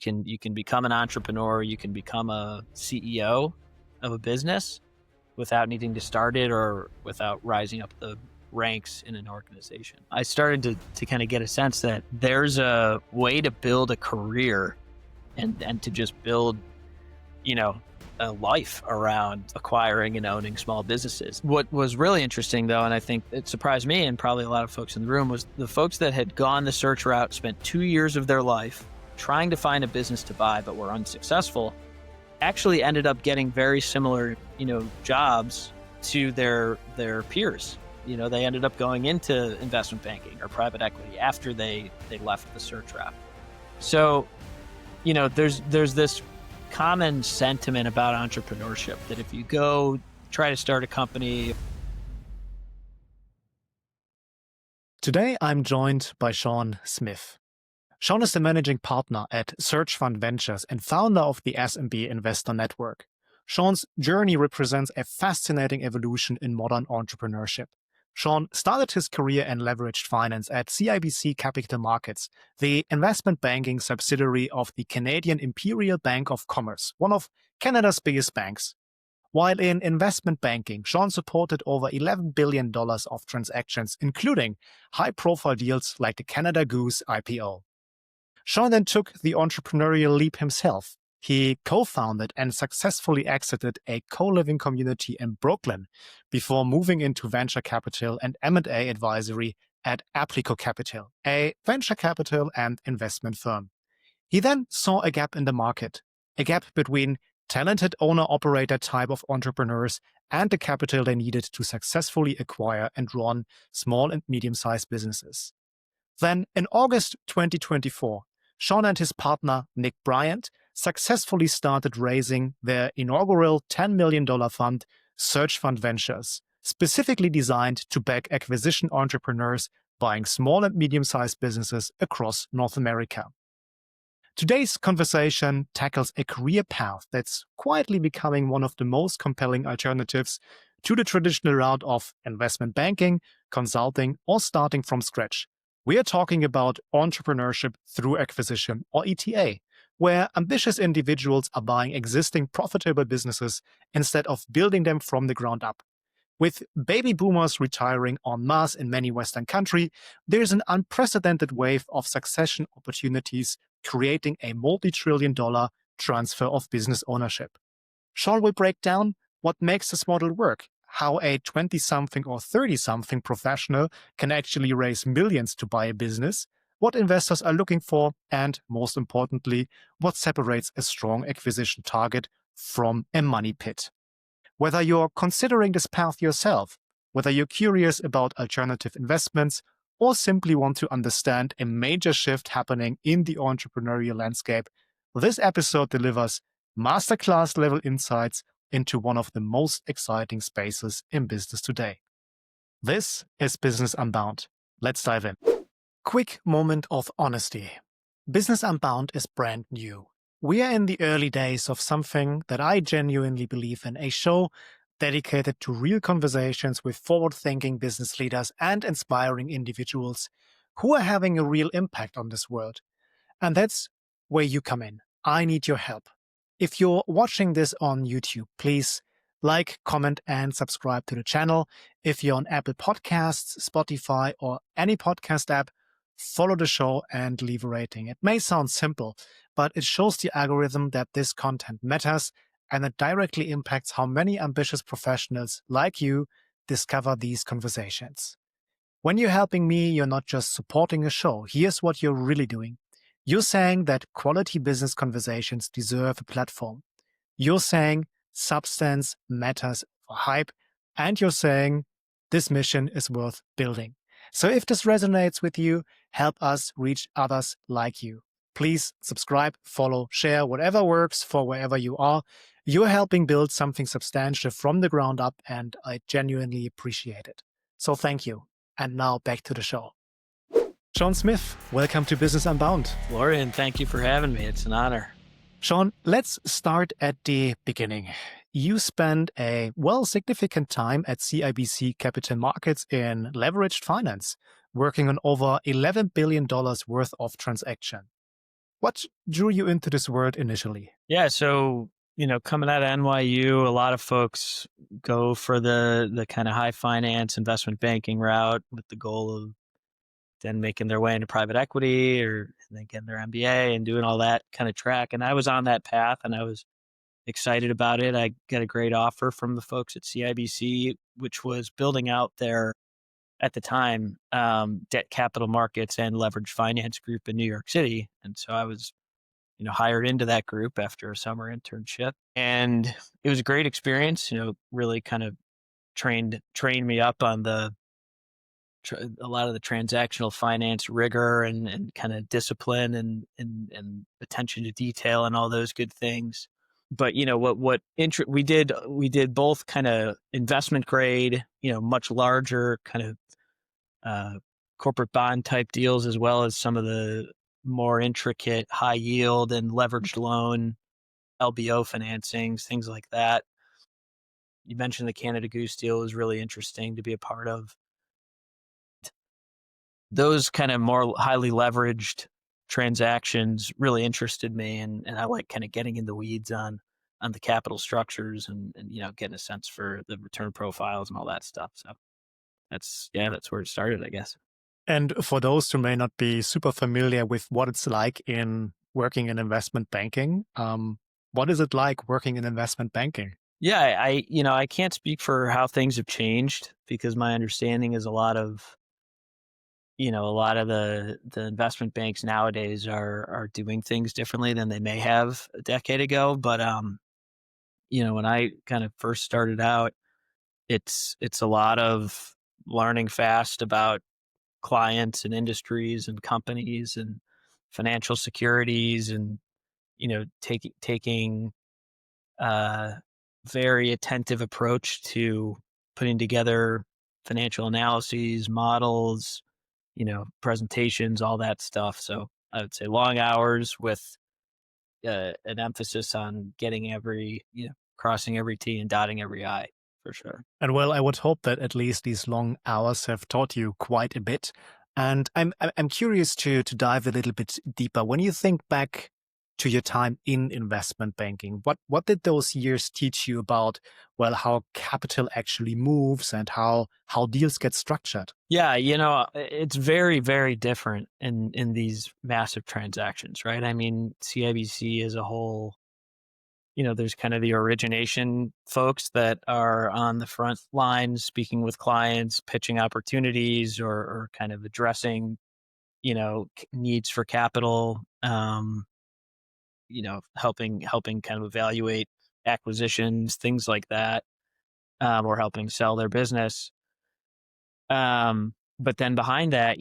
You can become an entrepreneur, you can become a CEO of a business without needing to start it or without rising up the ranks in an organization. I started to kind of get a sense that there's a way to build a career and to just build, a life around acquiring and owning small businesses. What was really interesting, though, and I think it surprised me and probably a lot of folks in the room, was the folks that had gone the search route, spent 2 years of their life trying to find a business to buy but were unsuccessful, actually ended up getting very similar, jobs to their peers. They ended up going into investment banking or private equity after they left the search route. So, there's this common sentiment about entrepreneurship that if you go try to start a company. Today, I'm joined by Sean Smith. Sean is the managing partner at Search Fund Ventures and founder of the SMB Investor Network. Sean's journey represents a fascinating evolution in modern entrepreneurship. Sean started his career in leveraged finance at CIBC Capital Markets, the investment banking subsidiary of the Canadian Imperial Bank of Commerce, one of Canada's biggest banks. While in investment banking, Sean supported over $11 billion of transactions, including high-profile deals like the Canada Goose IPO. Sean then took the entrepreneurial leap himself. He co-founded and successfully exited a co-living community in Brooklyn before moving into venture capital and M&A advisory at Aplico Capital, a venture capital and investment firm. He then saw a gap in the market, a gap between talented owner-operator type of entrepreneurs and the capital they needed to successfully acquire and run small and medium-sized businesses. Then, in August 2024, Sean and his partner, Nick Bryant, successfully started raising their inaugural $10 million fund, Search Fund Ventures, specifically designed to back acquisition entrepreneurs buying small and medium-sized businesses across North America. Today's conversation tackles a career path that's quietly becoming one of the most compelling alternatives to the traditional route of investment banking, consulting, or starting from scratch. We are talking about entrepreneurship through acquisition, or ETA, where ambitious individuals are buying existing profitable businesses instead of building them from the ground up. With baby boomers retiring en masse in many Western countries, there's an unprecedented wave of succession opportunities creating a multi-trillion-dollar transfer of business ownership. Sean will break down what makes this model work, how a 20-something or 30-something professional can actually raise millions to buy a business, what investors are looking for, and most importantly, what separates a strong acquisition target from a money pit. Whether you're considering this path yourself, whether you're curious about alternative investments, or simply want to understand a major shift happening in the entrepreneurial landscape, this episode delivers masterclass level insights into one of the most exciting spaces in business today. This is Business Unbound. Let's dive in. Quick moment of honesty. Business Unbound is brand new. We are in the early days of something that I genuinely believe in, a show dedicated to real conversations with forward-thinking business leaders and inspiring individuals who are having a real impact on this world. And that's where you come in. I need your help. If you're watching this on YouTube, please like, comment, and subscribe to the channel. If you're on Apple Podcasts, Spotify, or any podcast app, follow the show and leave a rating. It may sound simple, but it shows the algorithm that this content matters, and it directly impacts how many ambitious professionals like you discover these conversations. When you're helping me, you're not just supporting a show. Here's what you're really doing. You're saying that quality business conversations deserve a platform. You're saying substance matters for hype, and you're saying this mission is worth building. So if this resonates with you, help us reach others like you. Please subscribe, follow, share, whatever works for wherever you are. You're helping build something substantial from the ground up, and I genuinely appreciate it. So thank you. And now back to the show. Sean Smith, welcome to Business Unbound. Florian, thank you for having me. It's an honor. Sean, let's start at the beginning. You spent a, significant time at CIBC Capital Markets in leveraged finance, working on over $11 billion worth of transaction. What drew you into this world initially? Yeah. So, coming out of NYU, a lot of folks go for the kind of high finance investment banking route with the goal of then making their way into private equity or then getting their MBA and doing all that kind of track. And I was on that path and I was excited about it. I got a great offer from the folks at CIBC, which was building out their, at the time, debt capital markets and leverage finance group in New York City. And so I was, hired into that group after a summer internship. And it was a great experience, really kind of trained me up on a lot of the transactional finance rigor and kind of discipline and attention to detail and all those good things. But we did both kind of investment grade, much larger kind of corporate bond type deals, as well as some of the more intricate high yield and leveraged loan LBO financings, things like that. You mentioned the Canada Goose deal was really interesting to be a part of. Those kind of more highly leveraged transactions really interested me, and I like kind of getting in the weeds on the capital structures and getting a sense for the return profiles and all that stuff. So that's where it started, I guess. And for those who may not be super familiar with what it's like in working in investment banking, what is it like working in investment banking? Yeah, I can't speak for how things have changed because my understanding is a lot of the investment banks nowadays are doing things differently than they may have a decade ago. But when I kind of first started out, it's a lot of learning fast about clients and industries and companies and financial securities and taking a very attentive approach to putting together financial analyses, models, presentations, all that stuff. So I would say long hours with an emphasis on getting crossing every T and dotting every I, for sure. And well, I would hope that at least these long hours have taught you quite a bit. And I'm curious to dive a little bit deeper. When you think back to your time in investment banking, what did those years teach you about, well, how capital actually moves and how deals get structured? Yeah, it's very, very different in these massive transactions, right? I mean, CIBC as a whole, there's kind of the origination folks that are on the front lines, speaking with clients, pitching opportunities, or kind of addressing, needs for capital. Helping kind of evaluate acquisitions, things like that, or helping sell their business. But then behind that,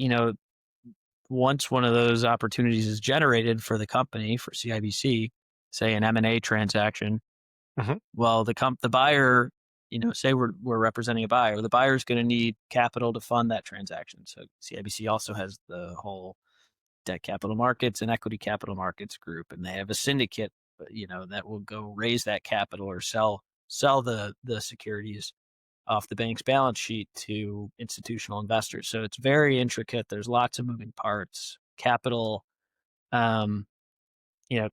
once one of those opportunities is generated for the company, for CIBC, say an M&A transaction, Mhm. well, the buyer, say we're representing a buyer, the buyer is going to need capital to fund that transaction. So CIBC also has the whole debt capital markets and equity capital markets group, and they have a syndicate, that will go raise that capital or sell the securities off the bank's balance sheet to institutional investors. So it's very intricate. There's lots of moving parts. Capital,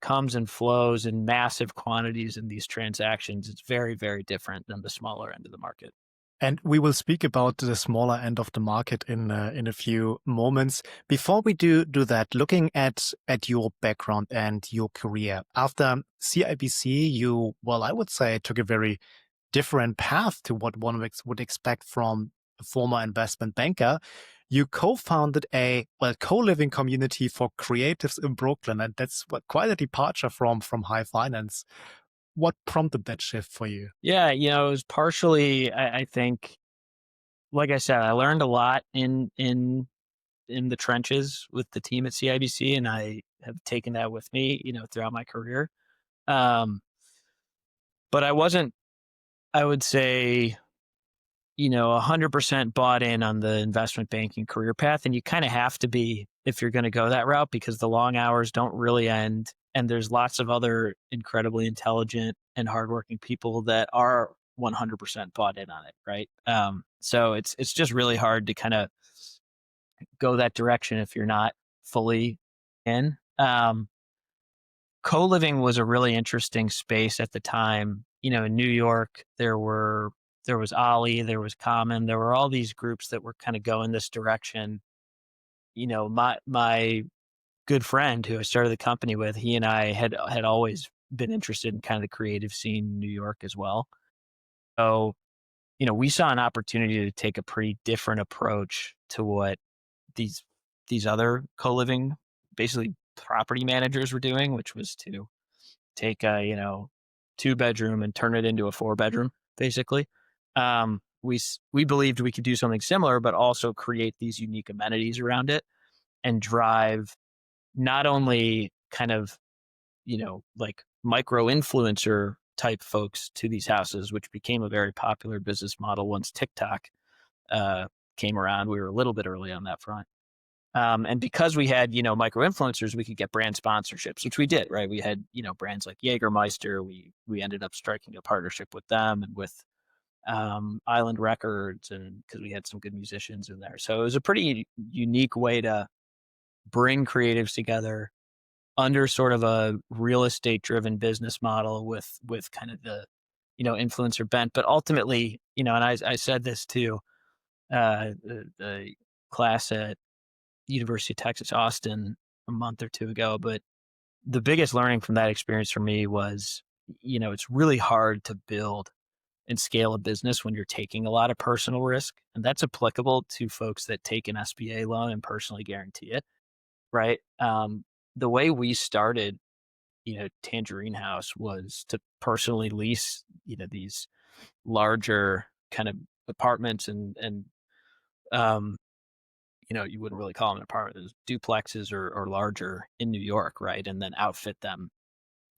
comes and flows in massive quantities in these transactions. It's very, very different than the smaller end of the market. And we will speak about the smaller end of the market in a few moments. Before we do that, looking at your background and your career after CIBC, you, well, I would say, took a very different path to what one would expect from a former investment banker. You co-founded a co-living community for creatives in Brooklyn, and that's quite a departure from high finance. What prompted that shift for you? Yeah, it was partially, I think, like I said, I learned a lot in the trenches with the team at CIBC, and I have taken that with me, throughout my career. Um, but I wasn't, I would say, 100% bought in on the investment banking career path. And you kind of have to be if you're going to go that route because the long hours don't really end. And there's lots of other incredibly intelligent and hardworking people that are 100% bought in on it. Right. So it's just really hard to kind of go that direction if you're not fully in. co-living was a really interesting space at the time. In New York, there was 𝐒𝐿𝐼, there was Common, there were all these groups that were kind of going this direction. My good friend who I started the company with, he and I had always been interested in kind of the creative scene in New York as well. So, we saw an opportunity to take a pretty different approach to what these other co-living, basically property managers were doing, which was to take a, 2-bedroom and turn it into a 4-bedroom, basically. We believed we could do something similar, but also create these unique amenities around it and drive not only kind of, like micro influencer type folks to these houses, which became a very popular business model once TikTok came around. We were a little bit early on that front. And because we had, micro influencers, we could get brand sponsorships, which we did, right? We had, brands like Jägermeister. We ended up striking a partnership with them and with Island Records, and because we had some good musicians in there. So it was a pretty unique way to bring creatives together under sort of a real estate driven business model with kind of the, influencer bent. But ultimately, and I said this to the class at University of Texas, Austin a month or two ago. But the biggest learning from that experience for me was, it's really hard to build and scale a business when you're taking a lot of personal risk. And that's applicable to folks that take an SBA loan and personally guarantee it, right? The way we started, Tangerine House was to personally lease, these larger kind of apartments and you wouldn't really call them an apartment, it was duplexes or larger in New York, right? And then outfit them,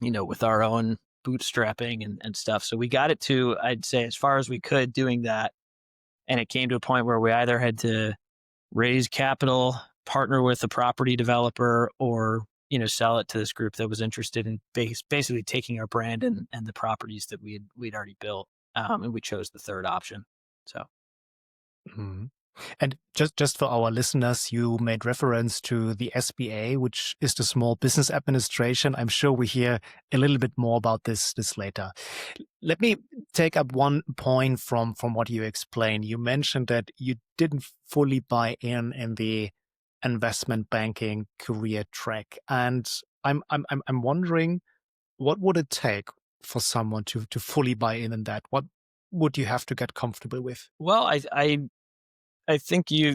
with our own bootstrapping and stuff. So we got it to, I'd say, as far as we could doing that. And it came to a point where we either had to raise capital, partner with a property developer, or, sell it to this group that was interested in basically taking our brand and the properties that we'd already built. And we chose the third option. So. Mm-hmm. And just for our listeners, you made reference to the SBA, which is the Small Business Administration. I'm sure we hear a little bit more about this later. Let me take up one point from what you explained. You mentioned that you didn't fully buy in the investment banking career track, and I'm wondering, what would it take for someone to fully buy in that? What would you have to get comfortable with? Well, I think you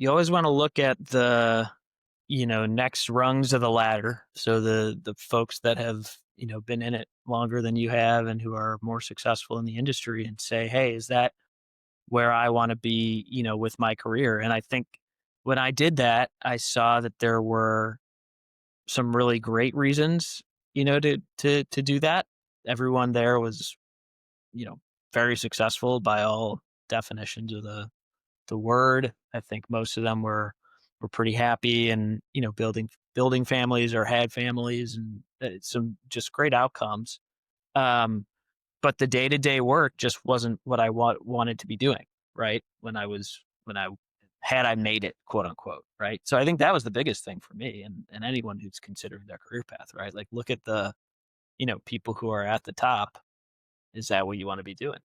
always want to look at the, next rungs of the ladder. So the folks that have, been in it longer than you have and who are more successful in the industry, and say, hey, is that where I want to be, with my career? And I think when I did that, I saw that there were some really great reasons, to do that. Everyone there was, very successful by all definitions of the word. I think most of them were pretty happy and, building families or had families, and some just great outcomes. But the day-to-day work just wasn't what I wanted to be doing, right? When I made it, quote unquote, right? So I think that was the biggest thing for me and anyone who's considering their career path, right? Like, look at the, people who are at the top. Is that what you want to be doing?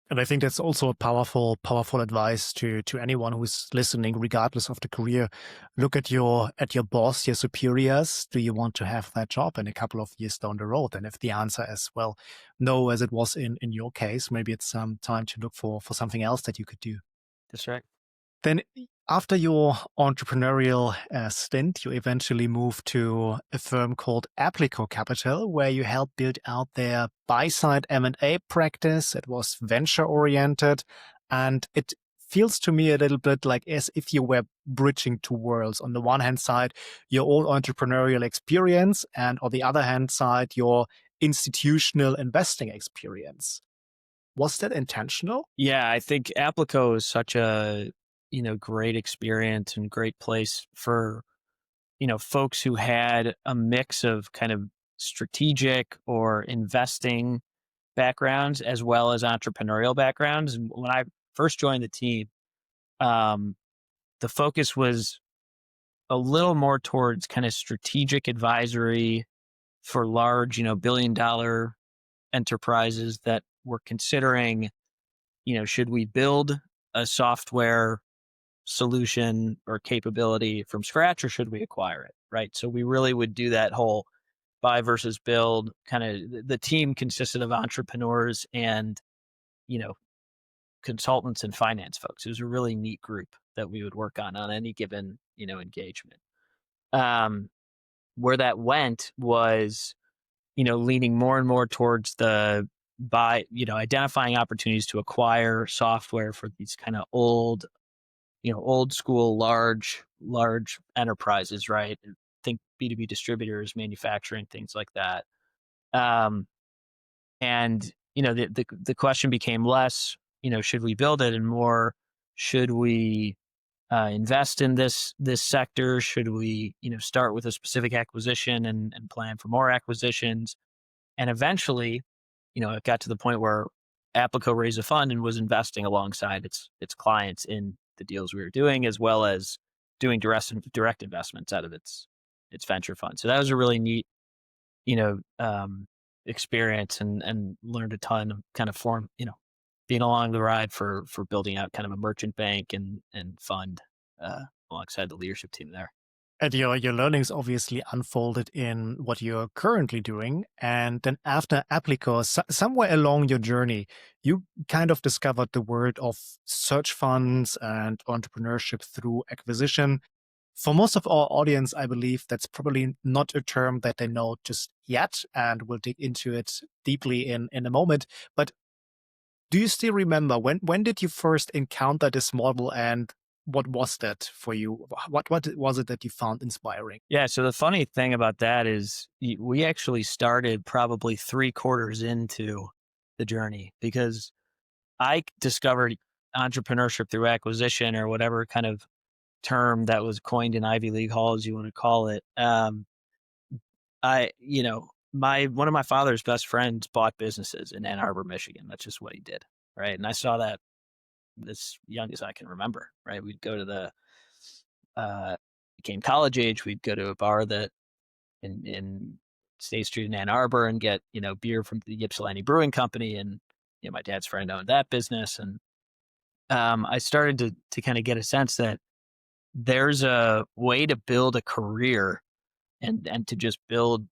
And I think that's also a powerful advice to anyone who's listening, regardless of the career. Look at your boss, your superiors. Do you want to have that job in a couple of years down the road? And if the answer is, well, no, as it was in your case, maybe it's time to look for something else that you could do. That's right. Then after your entrepreneurial stint, you eventually moved to a firm called Applico Capital, where you helped build out their buy-side M&A practice. It was venture-oriented, and it feels to me a little bit like as if you were bridging two worlds. On the one hand side, your own entrepreneurial experience, and on the other hand side, your institutional investing experience. Was that intentional? Yeah, I think Applico is such a, great experience and great place for, folks who had a mix of kind of strategic or investing backgrounds as well as entrepreneurial backgrounds. And when I first joined the team, the focus was a little more towards kind of strategic advisory, for large, billion-dollar enterprises that were considering, should we build a software solution or capability from scratch, or should we acquire it? Right. So we really would do that whole buy versus build kind of. The team consisted of entrepreneurs and, you know, consultants and finance folks. It was a really neat group that we would work on any given, engagement. Um, where that went was, leaning more and more towards the identifying opportunities to acquire software for these kind of old school, large enterprises, right? Think B2B distributors, manufacturing, things like that. Um, and the question became less, should we build it, and more, should we invest in this sector? Should we, start with a specific acquisition and plan for more acquisitions? And eventually, it got to the point where Applico raised a fund and was investing alongside its clients in the deals we were doing, as well as doing direct investments out of its venture fund. So that was a really neat, you know, um, experience, and learned a ton of kind of being along the ride for building out kind of a merchant bank and fund alongside the leadership team there. And your learnings obviously unfolded in what you're currently doing. And then after Applico, somewhere along your journey, you kind of discovered the world of search funds and entrepreneurship through acquisition. For most of our audience, I believe that's probably not a term that they know just yet, and we'll dig into it deeply in a moment. But do you still remember when did you first encounter this model, and what was that for you? What was it that you found inspiring? Yeah. So the funny thing about that is we actually started probably 3/4 into the journey, because I discovered entrepreneurship through acquisition, or whatever kind of term that was coined in Ivy League halls you want to call it. One of my father's best friends bought businesses in Ann Arbor, Michigan. That's just what he did. Right. And I saw that as young as I can remember. Right. We'd go to became college age. We'd go to a bar that in State Street in Ann Arbor and get, beer from the Ypsilanti Brewing Company. And, my dad's friend owned that business. And I started to kind of get a sense that there's a way to build a career and to just build,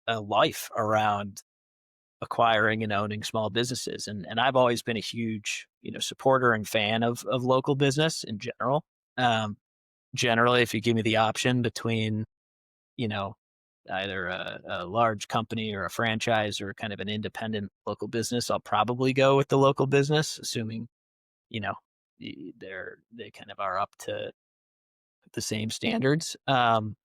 a life around acquiring and owning small businesses. And I've always been a huge, supporter and fan of local business in general. Um, Generally, if you give me the option between, you know, either a large company or a franchise or kind of an independent local business, I'll probably go with the local business, assuming, you know, they kind of are up to the same standards. And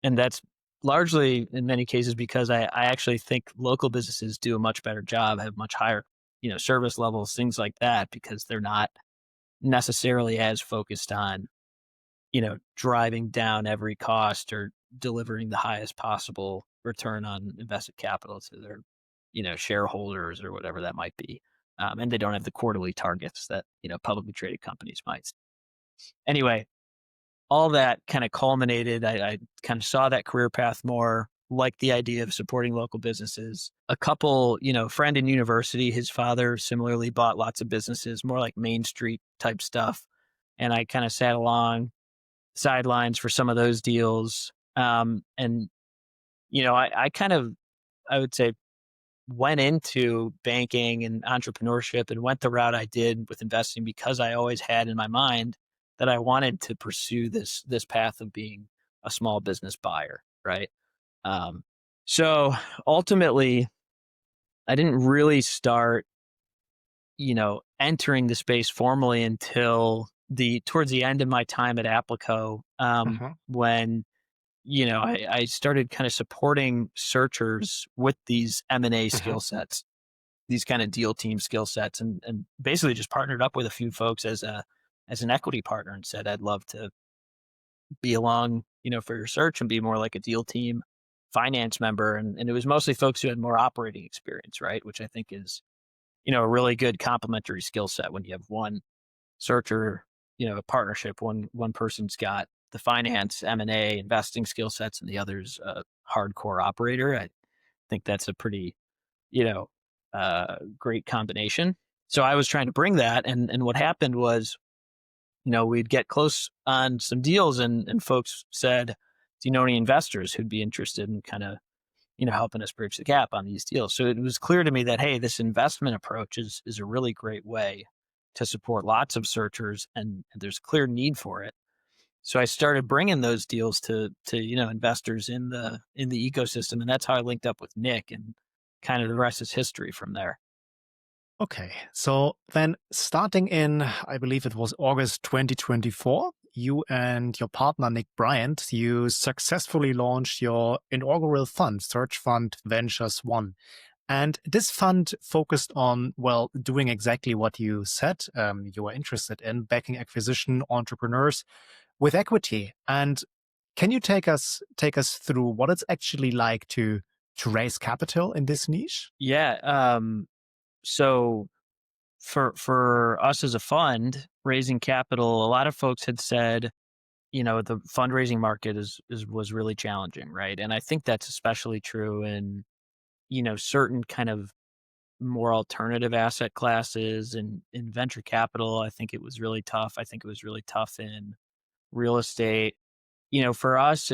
that's largely in many cases because I actually think local businesses do a much better job, have much higher, service levels, things like that, because they're not necessarily as focused on, driving down every cost or delivering the highest possible return on invested capital to their, shareholders or whatever that might be. And they don't have the quarterly targets that, publicly traded companies might. Anyway, all that kind of culminated. I kind of saw that career path more, like the idea of supporting local businesses. A couple, friend in university, his father similarly bought lots of businesses, more like Main Street type stuff. And I kind of sat along sidelines for some of those deals. And, I kind of, I would say, went into banking and entrepreneurship and went the route I did with investing because I always had in my mind that I wanted to pursue this path of being a small business buyer, right? Um, so ultimately, I didn't really start, entering the space formally until towards the end of my time at Applico, when I started kind of supporting searchers with these M&A skill sets, these kind of deal team skill sets, and basically just partnered up with a few folks as an equity partner and said, I'd love to be along, for your search and be more like a deal team finance member. And it was mostly folks who had more operating experience, right? Which I think is, a really good complementary skill set when you have one searcher, a partnership, one person's got, the finance, M&A, investing skill sets, and the other's a hardcore operator. I think that's a pretty, great combination. So I was trying to bring that, and what happened was, we'd get close on some deals, and folks said, "Do you know any investors who'd be interested in kind of, helping us bridge the gap on these deals?" So it was clear to me that, hey, this investment approach is a really great way to support lots of searchers, and there's clear need for it. So I started bringing those deals to investors in the ecosystem, and that's how I linked up with Nick, and kind of the rest is history from there. Okay, so then starting in, I believe it was August 2024, you and your partner, Nick Bryant, you successfully launched your inaugural fund, Search Fund Ventures One. And this fund focused on, well, doing exactly what you said you were interested in, backing acquisition entrepreneurs with equity. And can you take us through what it's actually like to raise capital in this niche? Yeah. So for us as a fund raising capital, a lot of folks had said, the fundraising market was really challenging, right? And I think that's especially true in, certain kind of more alternative asset classes, and in venture capital. I think it was really tough. I think it was really tough in real estate. For us,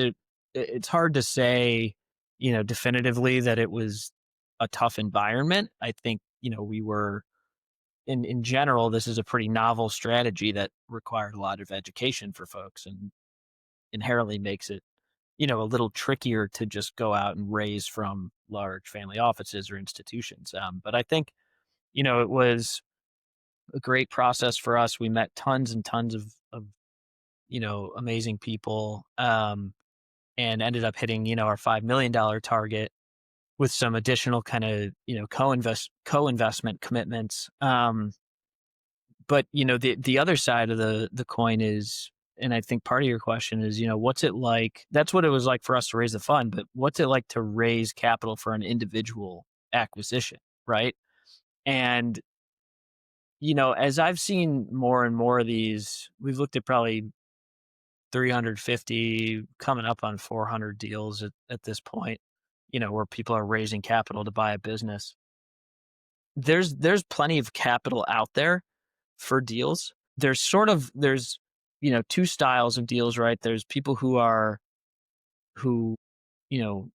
it's hard to say, definitively that it was a tough environment. I think, we were in general, this is a pretty novel strategy that required a lot of education for folks, and inherently makes it, a little trickier to just go out and raise from large family offices or institutions. But I think, it was a great process for us. We met tons and tons of amazing people, and ended up hitting, our $5 million target with some additional kind of, co-investment commitments. But the other side of the coin is, and I think part of your question is, what's it like? That's what it was like for us to raise the fund, but what's it like to raise capital for an individual acquisition, right? And as I've seen more and more of these, we've looked at probably 350, coming up on 400 deals at this point, where people are raising capital to buy a business. There's plenty of capital out there for deals. There's two styles of deals, right? There's people who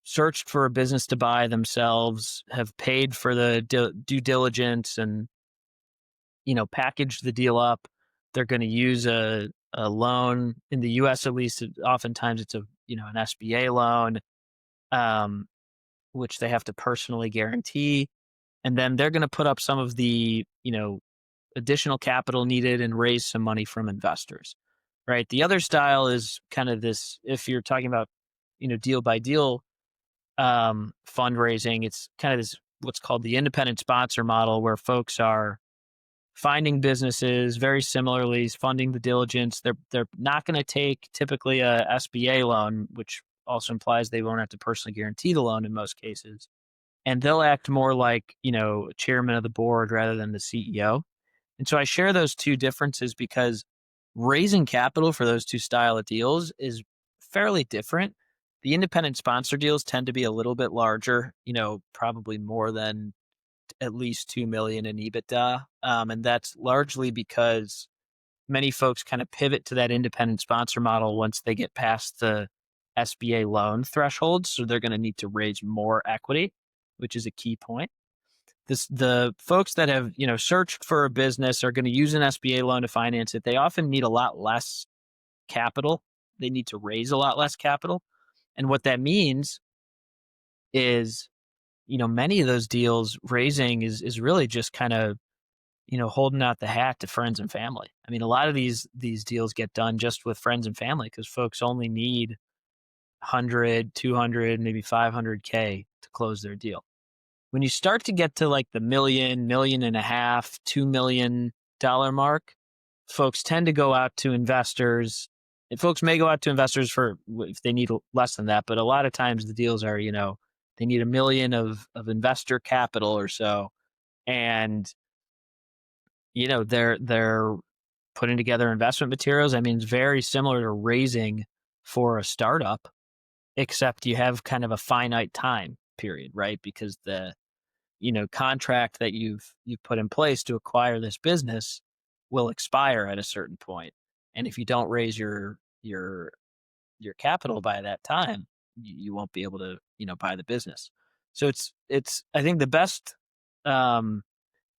searched for a business to buy themselves, have paid for the due diligence, and packaged the deal up. They're going to use a loan in the US, at least. Oftentimes it's an SBA loan, um, which they have to personally guarantee. And then they're going to put up some of the, additional capital needed and raise some money from investors, right? The other style is kind of this, if you're talking about, deal by deal fundraising, it's kind of this, what's called the independent sponsor model, where folks are finding businesses very similarly, funding the diligence. They're not going to take typically a SBA loan, which also implies they won't have to personally guarantee the loan in most cases. And they'll act more like, chairman of the board rather than the CEO. And so I share those two differences because raising capital for those two style of deals is fairly different. The independent sponsor deals tend to be a little bit larger, probably more than at least 2 million in EBITDA. And that's largely because many folks kind of pivot to that independent sponsor model once they get past the SBA loan threshold. So they're going to need to raise more equity, which is a key point. The folks that have, searched for a business are going to use an SBA loan to finance it. They often need a lot less capital. They need to raise a lot less capital. And what that means is, many of those deals raising is really just kind of, holding out the hat to friends and family. I mean, a lot of these deals get done just with friends and family because folks only need 100, 200, maybe 500K to close their deal. When you start to get to like the million, million and a half, $2 million mark, folks tend to go out to investors. And folks may go out to investors for if they need less than that, but a lot of times the deals are, they need $1 million of investor capital or so. And, they're putting together investment materials. I mean, it's very similar to raising for a startup, except you have kind of a finite time period, right? Because the contract that you've put in place to acquire this business will expire at a certain point. And if you don't raise your capital by that time, you won't be able to, buy the business. So it's I think the best um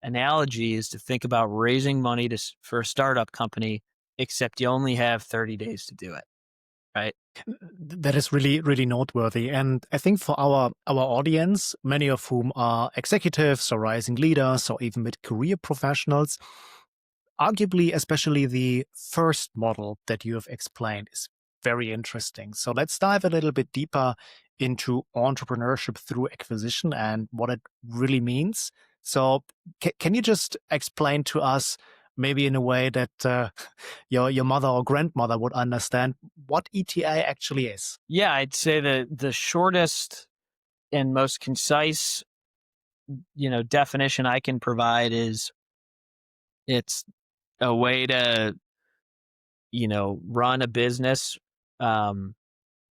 analogy is to think about raising money for a startup company, except you only have 30 days to do it, right? That is really, really noteworthy. And I think for our audience, many of whom are executives or rising leaders or even mid-career professionals, arguably, especially the first model that you have explained is very interesting. So let's dive a little bit deeper into entrepreneurship through acquisition and what it really means. So can you just explain to us, maybe in a way that your mother or grandmother would understand, what ETA actually is? Yeah, I'd say the shortest and most concise, definition I can provide is it's a way to, run a business um,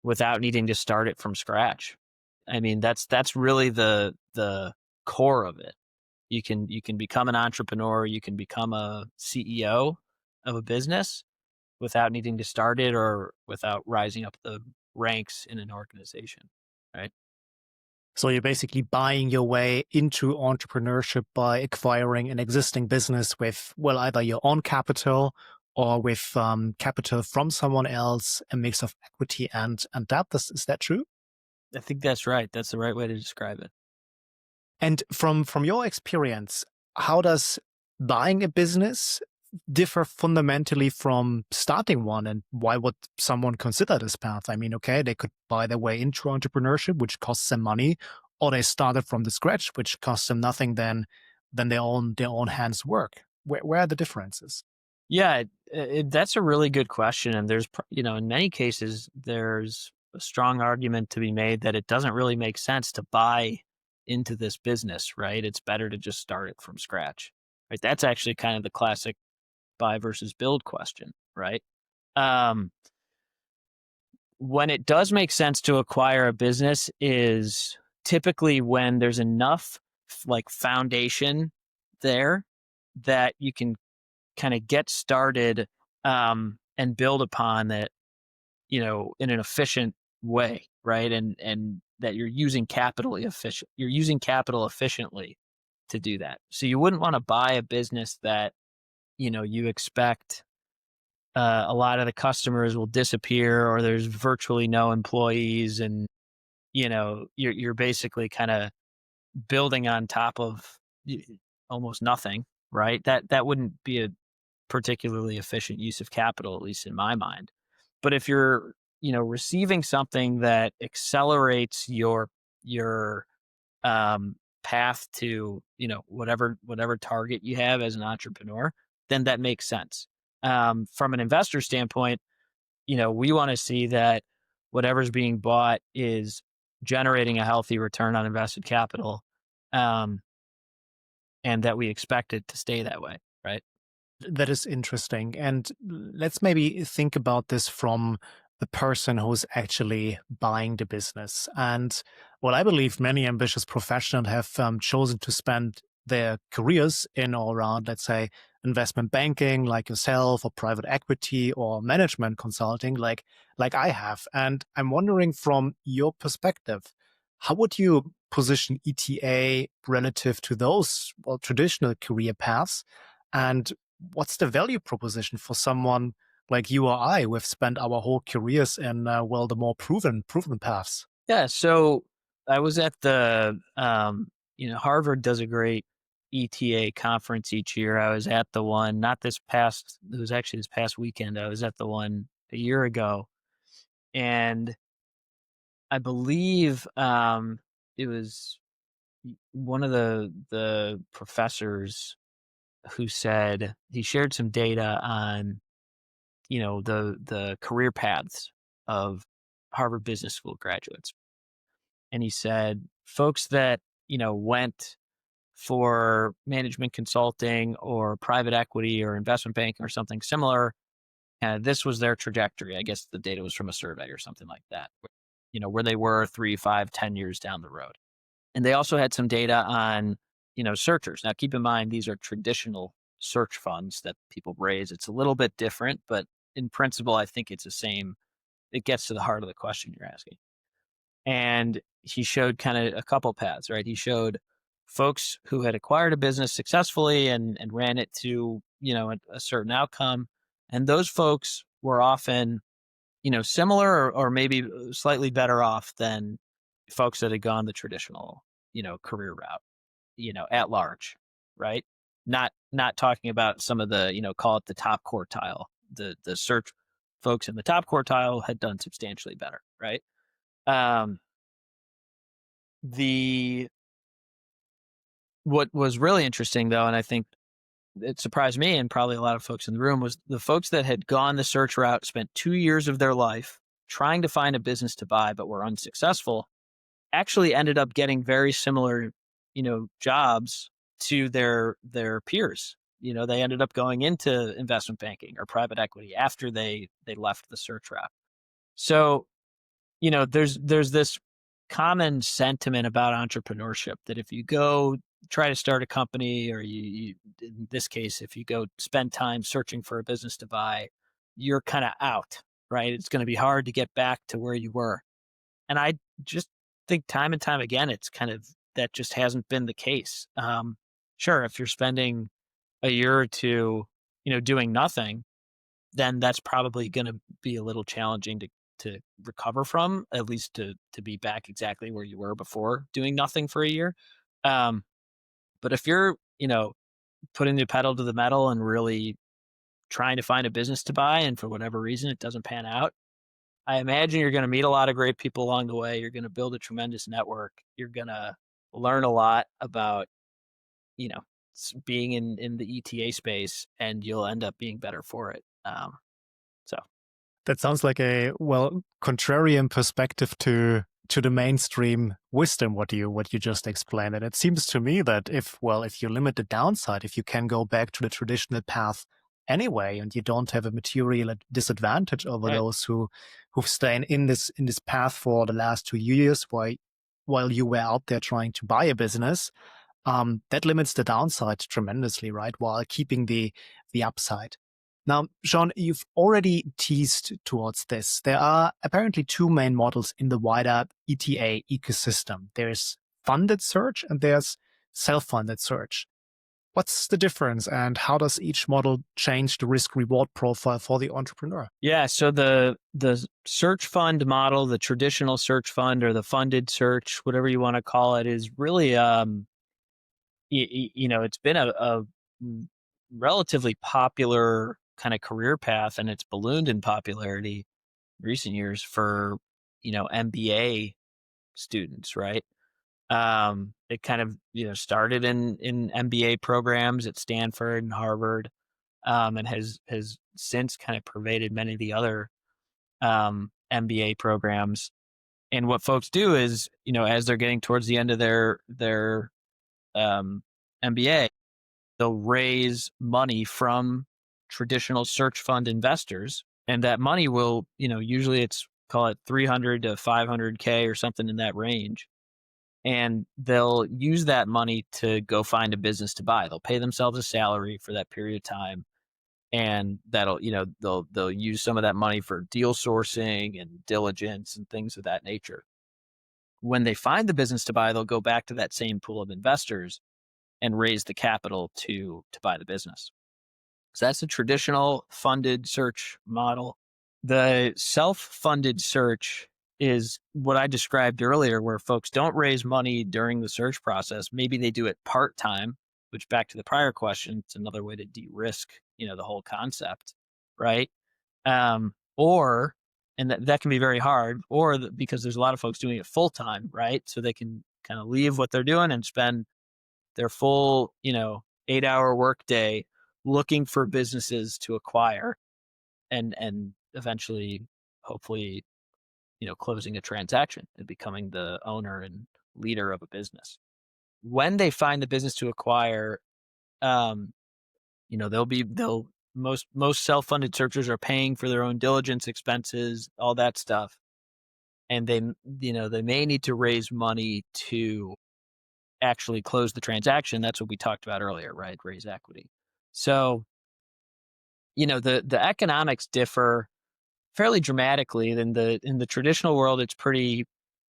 without needing to start it from scratch. I mean, that's really the core of it. You can become an entrepreneur, you can become a CEO of a business without needing to start it or without rising up the ranks in an organization, right? So you're basically buying your way into entrepreneurship by acquiring an existing business with, well, either your own capital or with capital from someone else, a mix of equity and debt. Is that true? I think that's right. That's the right way to describe it. And from your experience, how does buying a business differ fundamentally from starting one? And why would someone consider this path? I mean, okay, they could buy their way into entrepreneurship, which costs them money, or they started from the scratch, which costs them nothing than their own hands work. Where are the differences? Yeah, that's a really good question. And there's, in many cases, there's a strong argument to be made that it doesn't really make sense to buy into this business, right? It's better to just start it from scratch, right? That's actually kind of the classic buy versus build question, right? Um, when it does make sense to acquire a business is typically when there's enough like foundation there that you can kind of get started and build upon that, in an efficient way, right? And that you're using capital efficiently to do that. So you wouldn't want to buy a business that, you expect a lot of the customers will disappear or there's virtually no employees and, you're basically kind of building on top of almost nothing, right? That wouldn't be a particularly efficient use of capital, at least in my mind. But if you're, receiving something that accelerates your path to, whatever target you have as an entrepreneur, then that makes sense. From an investor standpoint, we want to see that whatever's being bought is generating a healthy return on invested capital, um, and that we expect it to stay that way, right? That is interesting. And let's maybe think about this from the person who's actually buying the business. And well, I believe many ambitious professionals have chosen to spend their careers in or around, let's say, investment banking, like yourself, or private equity, or management consulting, like I have. And I'm wondering, from your perspective, how would you position ETA relative to those, well, traditional career paths? And what's the value proposition for someone like you or I, who have spent our whole careers in, well, the more proven paths? Yeah. So I was at Harvard does a great ETA conference each year. I was at the one, not this past, it was actually this past weekend. I was at the one a year ago. And I believe it was one of the professors who said he shared some data on, the career paths of Harvard Business School graduates. And he said folks that, went for management consulting or private equity or investment banking or something similar, this was their trajectory. I guess the data was from a survey or something like that, where they were 3, 5, 10 years down the road. And they also had some data on, searchers. Now, keep in mind, these are traditional search funds that people raise. It's a little bit different, but in principle, I think it's the same. It gets to the heart of the question you're asking. And he showed kind of a couple paths, right? He showed folks who had acquired a business successfully and ran it to, a certain outcome. And those folks were often, similar or maybe slightly better off than folks that had gone the traditional, career route, at large, right? Not talking about some of the, call it the top quartile. The search folks in the top quartile had done substantially better, right? Um, the What was really interesting though, and I think it surprised me and probably a lot of folks in the room, was the folks that had gone the search route, spent 2 years of their life trying to find a business to buy but were unsuccessful, actually ended up getting very similar, jobs to their peers. They ended up going into investment banking or private equity after they left the search route. So, there's this common sentiment about entrepreneurship that if you go try to start a company, or you in this case, if you go spend time searching for a business to buy, you're kind of out, right? It's going to be hard to get back to where you were. And I just think time and time again, it's kind of that just hasn't been the case. Sure, if you're spending a year or two, doing nothing, then that's probably going to be a little challenging to recover from, at least to be back exactly where you were before doing nothing for a year. Um, but if you're, putting the pedal to the metal and really trying to find a business to buy, and for whatever reason it doesn't pan out, I imagine you're going to meet a lot of great people along the way. You're going to build a tremendous network. You're going to learn a lot about, you know, being in the ETA space, and you'll end up being better for it. So That sounds like a, well, contrarian perspective to the mainstream wisdom, what you just explained. And it seems to me that if you limit the downside, if you can go back to the traditional path anyway, and you don't have a material disadvantage over right. those who've stayed in this path for the last 2 years while you were out there trying to buy a business, that limits the downside tremendously, right? While keeping the upside. Now, Sean, you've already teased towards this. There are apparently two main models in the wider ETA ecosystem. There's funded search and there's self-funded search. What's the difference, and how does each model change the risk-reward profile for the entrepreneur? Yeah, so the search fund model, the traditional search fund or the funded search, whatever you want to call it, is really it's been a relatively popular kind of career path, and it's ballooned in popularity in recent years for MBA students, right? It kind of started in MBA programs at Stanford and Harvard, and has since kind of pervaded many of the other MBA programs. And what folks do is, as they're getting towards the end of their MBA, they'll raise money from traditional search fund investors, and that money will, usually it's, call it 300 to 500K or something in that range. And they'll use that money to go find a business to buy. They'll pay themselves a salary for that period of time, and that'll, they'll use some of that money for deal sourcing and diligence and things of that nature. When they find the business to buy, they'll go back to that same pool of investors and raise the capital to buy the business. So that's the traditional funded search model. The self-funded search is what I described earlier, where folks don't raise money during the search process. Maybe they do it part-time, which, back to the prior question, it's another way to de-risk, the whole concept, right? Or, and that can be very hard, or because there's a lot of folks doing it full-time, right? So they can kind of leave what they're doing and spend their full, 8-hour workday looking for businesses to acquire, and eventually, hopefully, closing a transaction and becoming the owner and leader of a business. When they find the business to acquire, they'll most self-funded searchers are paying for their own diligence expenses, all that stuff. And they may need to raise money to actually close the transaction. That's what we talked about earlier, right? Raise equity. So, the economics differ fairly dramatically. In the traditional world, it's pretty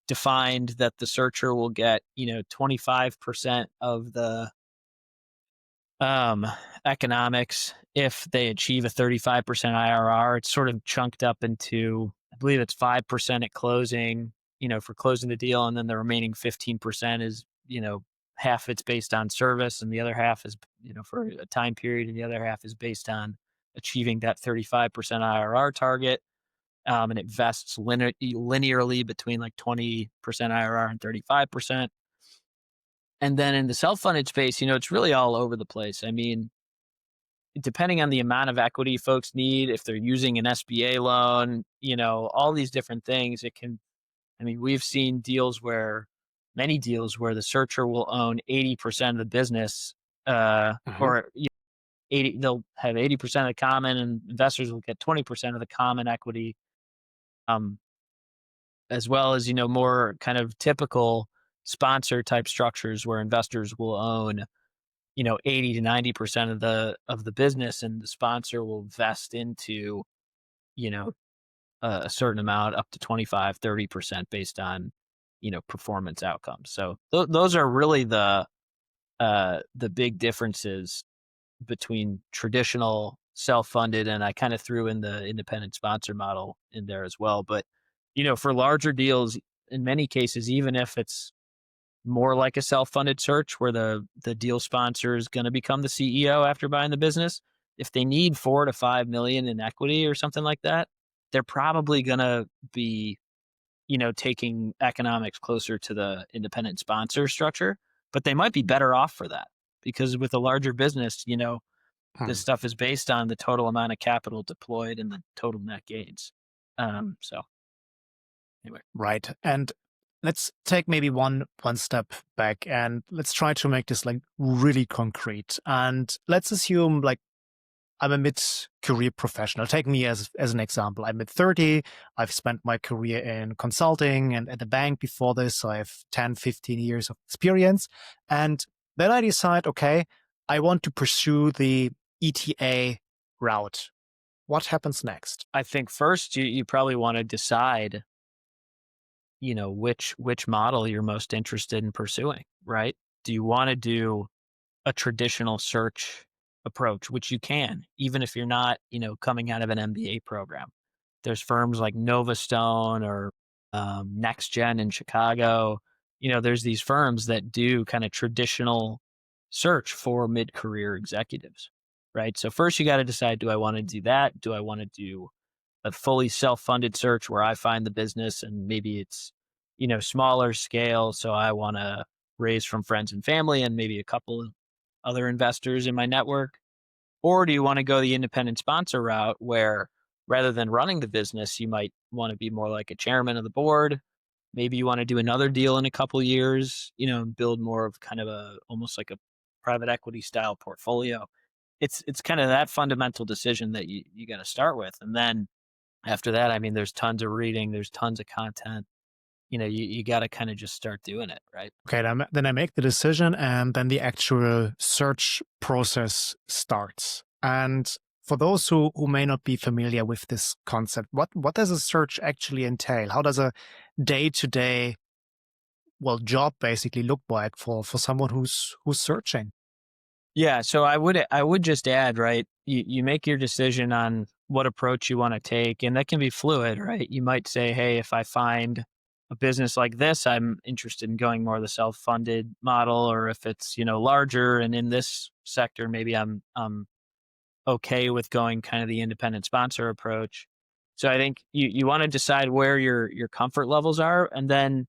defined that the searcher will get, 25% of the economics if they achieve a 35% IRR. It's sort of chunked up into, I believe it's 5% at closing, for closing the deal. And then the remaining 15% is, half it's based on service and the other half is, for a time period, and the other half is based on achieving that 35% IRR target. And it vests linearly between like 20% IRR and 35%. And then in the self-funded space, it's really all over the place. I mean, depending on the amount of equity folks need, if they're using an SBA loan, all these different things, we've seen many deals where the searcher will own 80% of the business, or 80, they'll have 80% of the common, and investors will get 20% of the common equity, as well as, more kind of typical sponsor type structures where investors will own 80 to 90% of the business, and the sponsor will vest into, a certain amount up to 25-30% based on, performance outcomes. So those are really the big differences between traditional self-funded, and I kind of threw in the independent sponsor model in there as well. But, for larger deals, in many cases, even if it's more like a self-funded search where the deal sponsor is going to become the CEO after buying the business, if they need 4 to 5 million in equity or something like that, they're probably going to be, taking economics closer to the independent sponsor structure, but they might be better off for that, because with a larger business, this stuff is based on the total amount of capital deployed and the total net gains. So anyway. Right. And let's take maybe one step back and let's try to make this like really concrete. And let's assume like I'm a mid-career professional. Take me as an example. I'm mid-30. I've spent my career in consulting and at the bank before this. So I have 10, 15 years of experience. And then I decide, okay, I want to pursue the ETA route. What happens next? I think first you probably want to decide, which model you're most interested in pursuing, right? Do you want to do a traditional search approach, which you can, even if you're not, coming out of an MBA program? There's firms like Novastone or NextGen in Chicago. There's these firms that do kind of traditional search for mid-career executives, right? So first you got to decide, do I want to do that? Do I want to do a fully self-funded search where I find the business and maybe it's, smaller scale, so I want to raise from friends and family and maybe a couple of other investors in my network? Or do you want to go the independent sponsor route where rather than running the business, you might want to be more like a chairman of the board? Maybe you want to do another deal in a couple of years, and build more of kind of almost like a private equity style portfolio. It's kind of that fundamental decision that you got to start with. And then after that, there's tons of reading, there's tons of content. You got to kind of just start doing it, right? Okay, then I make the decision and then the actual search process starts. And for those who may not be familiar with this concept, what does a search actually entail? How does a day-to-day, job basically look like for someone who's searching? Yeah, so I would just add, right? You make your decision on what approach you want to take, and that can be fluid, right? You might say, hey, if I find a business like this, I'm interested in going more the self-funded model, or if it's, larger and in this sector, maybe I'm okay with going kind of the independent sponsor approach. So I think you want to decide where your comfort levels are, and then,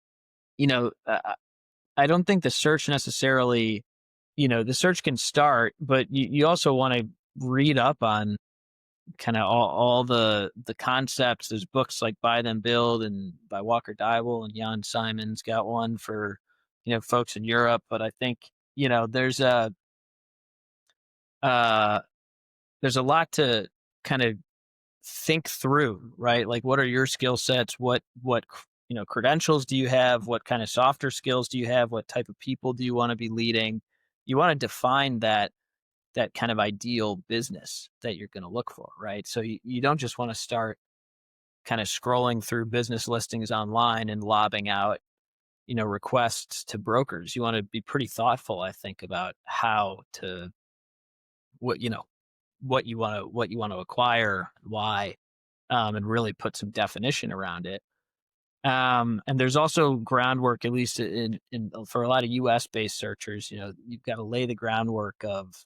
I don't think the search necessarily, the search can start, but you also want to read up on kind of all the concepts. There's books like Buy Then Build and by Walker Dybel, and Jan Simon's got one for, folks in Europe. But I think, there's there's a lot to kind of think through, right? Like, what are your skill sets? What credentials do you have? What kind of softer skills do you have? What type of people do you want to be leading? You want to define that kind of ideal business that you're going to look for, right? So you don't just want to start kind of scrolling through business listings online and lobbing out, requests to brokers. You want to be pretty thoughtful, I think, about how to what you know what you want to acquire, why, and really put some definition around it. And there's also groundwork, at least in for a lot of U.S. based searchers. You've got to lay the groundwork of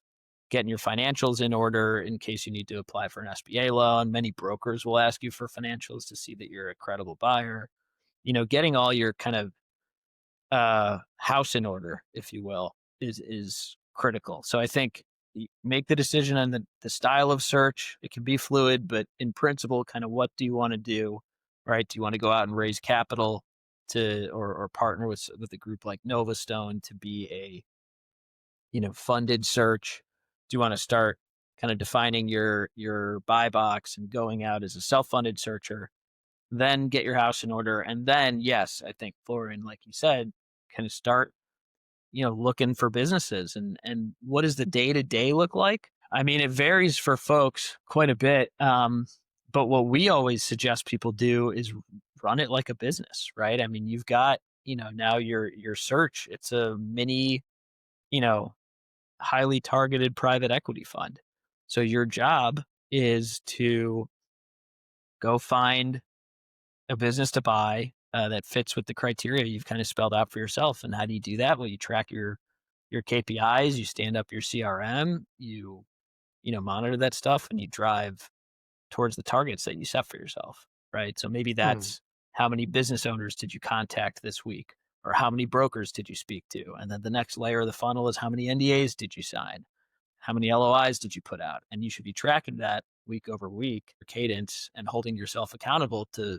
getting your financials in order in case you need to apply for an SBA loan. Many brokers will ask you for financials to see that you're a credible buyer. Getting all your kind of house in order, if you will, is critical. So I think make the decision on the style of search. It can be fluid, but in principle, kind of what do you want to do, right? Do you want to go out and raise capital or partner with a group like Novastone to be a funded search? Do you want to start kind of defining your buy box and going out as a self-funded searcher? Then get your house in order, and then yes, I think Florian, like you said, kind of start looking for businesses. And what does the day-to-day look like? I mean, it varies for folks quite a bit. But what we always suggest people do is run it like a business, right? I mean, you've got, now your search, it's a mini, you know, highly targeted private equity fund. So your job is to go find a business to buy that fits with the criteria you've kind of spelled out for yourself. And how do you do that? Well, you track your KPIs, you stand up your CRM, you monitor that stuff, and you drive towards the targets that you set for yourself, right? So maybe Hmm. that's how many business owners did you contact this week, or how many brokers did you speak to? And then the next layer of the funnel is how many NDAs did you sign? How many LOIs did you put out? And you should be tracking that week over week, cadence, and holding yourself accountable to,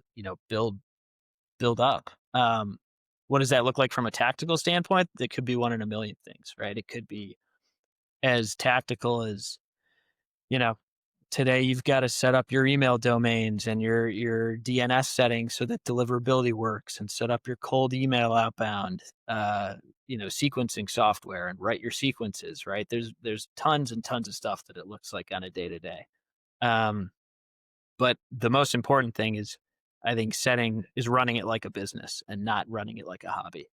build up. What does that look like from a tactical standpoint? It could be one in a million things, right? It could be as tactical as, you know, today you've got to set up your email domains and your DNS settings so that deliverability works, and set up your cold email outbound, sequencing software, and write your sequences, right? There's tons and tons of stuff that it looks like on a day to day. But the most important thing is, I think, running it like a business and not running it like a hobby.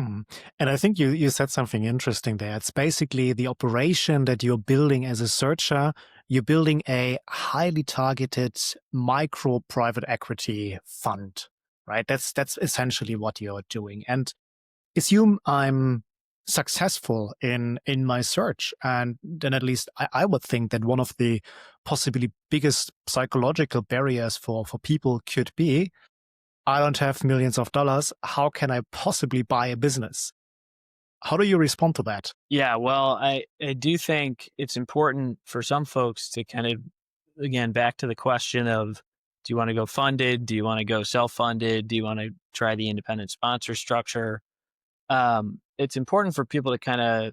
Mm. And I think you said something interesting there. It's basically the operation that you're building as a searcher. You're building a highly targeted micro private equity fund, right? That's essentially what you're doing. And assume I'm successful in my search, and then at least I would think that one of the possibly biggest psychological barriers for people could be, I don't have millions of dollars. How can I possibly buy a business? How do you respond to that? Yeah, well, I do think it's important for some folks to kind of, again, back to the question of, do you want to go funded? Do you want to go self-funded? Do you want to try the independent sponsor structure? It's important for people to kind of,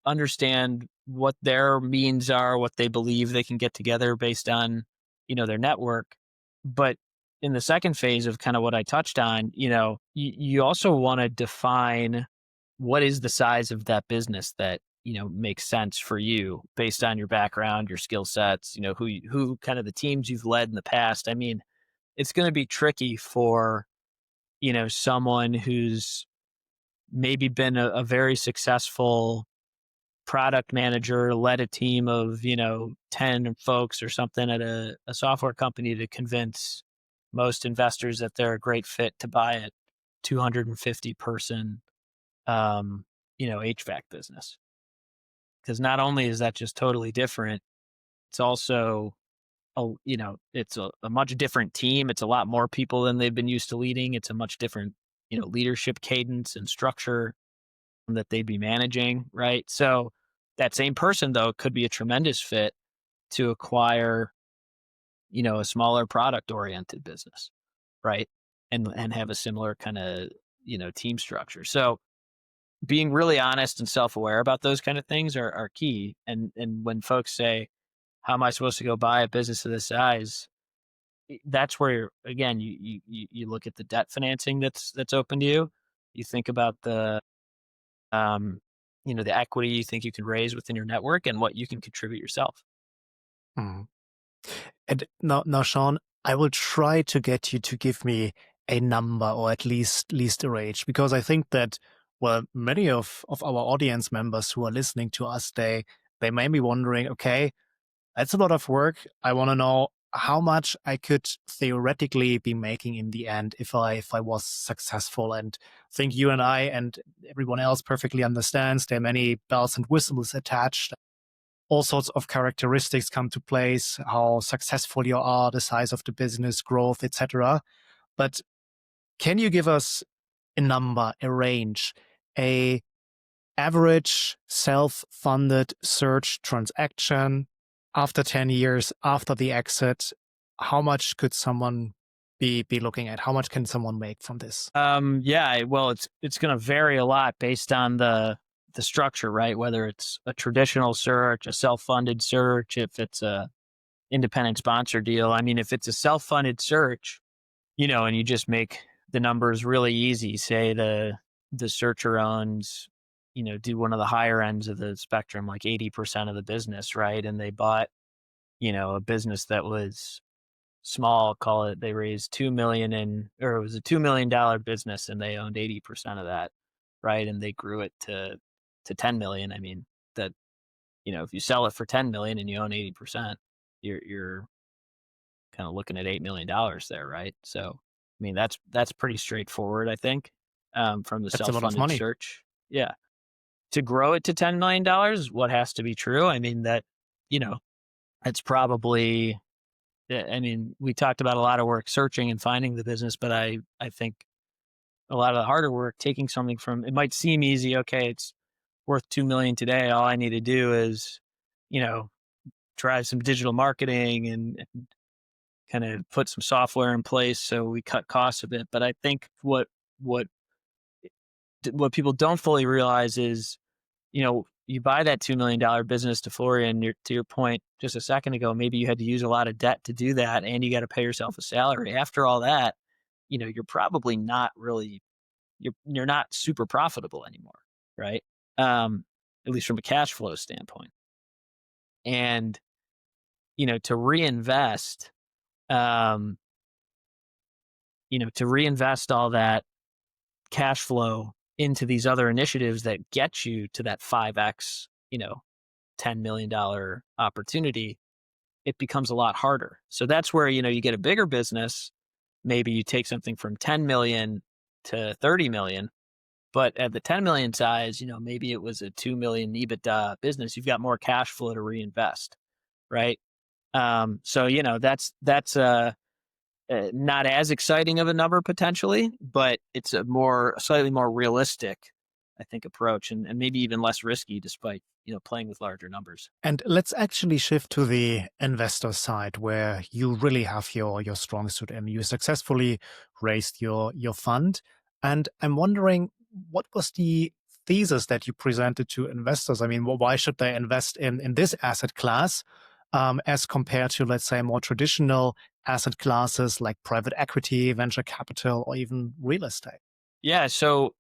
understand what their means are, what they believe they can get together based on, their network. But in the second phase of kind of what I touched on, you also want to define what is the size of that business that, makes sense for you based on your background, your skill sets, who kind of the teams you've led in the past. I mean, it's going to be tricky for, someone who's maybe been a very successful product manager, led a team of, 10 folks or something at a software company, to convince most investors that they're a great fit to buy a 250 person, HVAC business. Because not only is that just totally different, it's also, it's a much different team. It's a lot more people than they've been used to leading. It's a much different, leadership cadence and structure that they'd be managing, right? So that same person, though, could be a tremendous fit to acquire, a smaller product oriented business, right? And have a similar kind of, team structure. So being really honest and self-aware about those kind of things are key. And when folks say, how am I supposed to go buy a business of this size? That's where, again, you look at the debt financing that's open to you. You think about um, the equity you think you can raise within your network and what you can contribute yourself. Mhm. And now, Sean, I will try to get you to give me a number or at least a range, because I think that, well, many of our audience members who are listening to us, they may be wondering, okay, that's a lot of work. I want to know how much I could theoretically be making in the end if I was successful. And I think you and I and everyone else perfectly understands there are many bells and whistles attached. All sorts of characteristics come to place, how successful you are, the size of the business, growth, etc. But can you give us a number, a range, a average self-funded search transaction after 10 years, after the exit? How much could someone be looking at? How much can someone make from this? Yeah, well, it's going to vary a lot based on the structure, right? Whether it's a traditional search, a self-funded search, if it's a independent sponsor deal. I mean, if it's a self-funded search, and you just make the numbers really easy, say the searcher owns, do one of the higher ends of the spectrum, like 80% of the business, right? And they bought, a business that was small, call it, they raised 2 million or it was a $2 million business and they owned 80% of that, right? And they grew it to 10 million. I mean, that, if you sell it for 10 million and you own 80%, you're kind of looking at $8 million there, right? So, I mean, that's pretty straightforward, I think, from the That's a lot of self-funded money. search. Yeah. To grow it to $10 million, what has to be true? I mean, you know, it's probably, I mean, we talked about a lot of work searching and finding the business, but I think a lot of the harder work, taking something from, it might seem easy. Okay, it's worth 2 million today. All I need to do is, you know, try some digital marketing and kind of put some software in place so we cut costs a bit. But I think what people don't fully realize is, you buy that $2 million business to Florian, to your point just a second ago, maybe you had to use a lot of debt to do that and you got to pay yourself a salary. After all that, you're probably not really, you're not super profitable anymore, right? At least from a cash flow standpoint. And, to reinvest, um, to reinvest all that cash flow into these other initiatives that get you to that 5x, $10 million opportunity, it becomes a lot harder. So that's where, you get a bigger business. Maybe you take something from 10 million to 30 million, but at the 10 million size, maybe it was a 2 million EBITDA business. You've got more cash flow to reinvest. Right. So, that's not as exciting of a number potentially, but it's a slightly more realistic, I think, approach and maybe even less risky despite, playing with larger numbers. And let's actually shift to the investor side where you really have your strong suit and you successfully raised your fund. And I'm wondering, what was the thesis that you presented to investors? I mean, why should they invest in this asset class as compared to, let's say, more traditional asset classes like private equity, venture capital, or even real estate? Yeah. So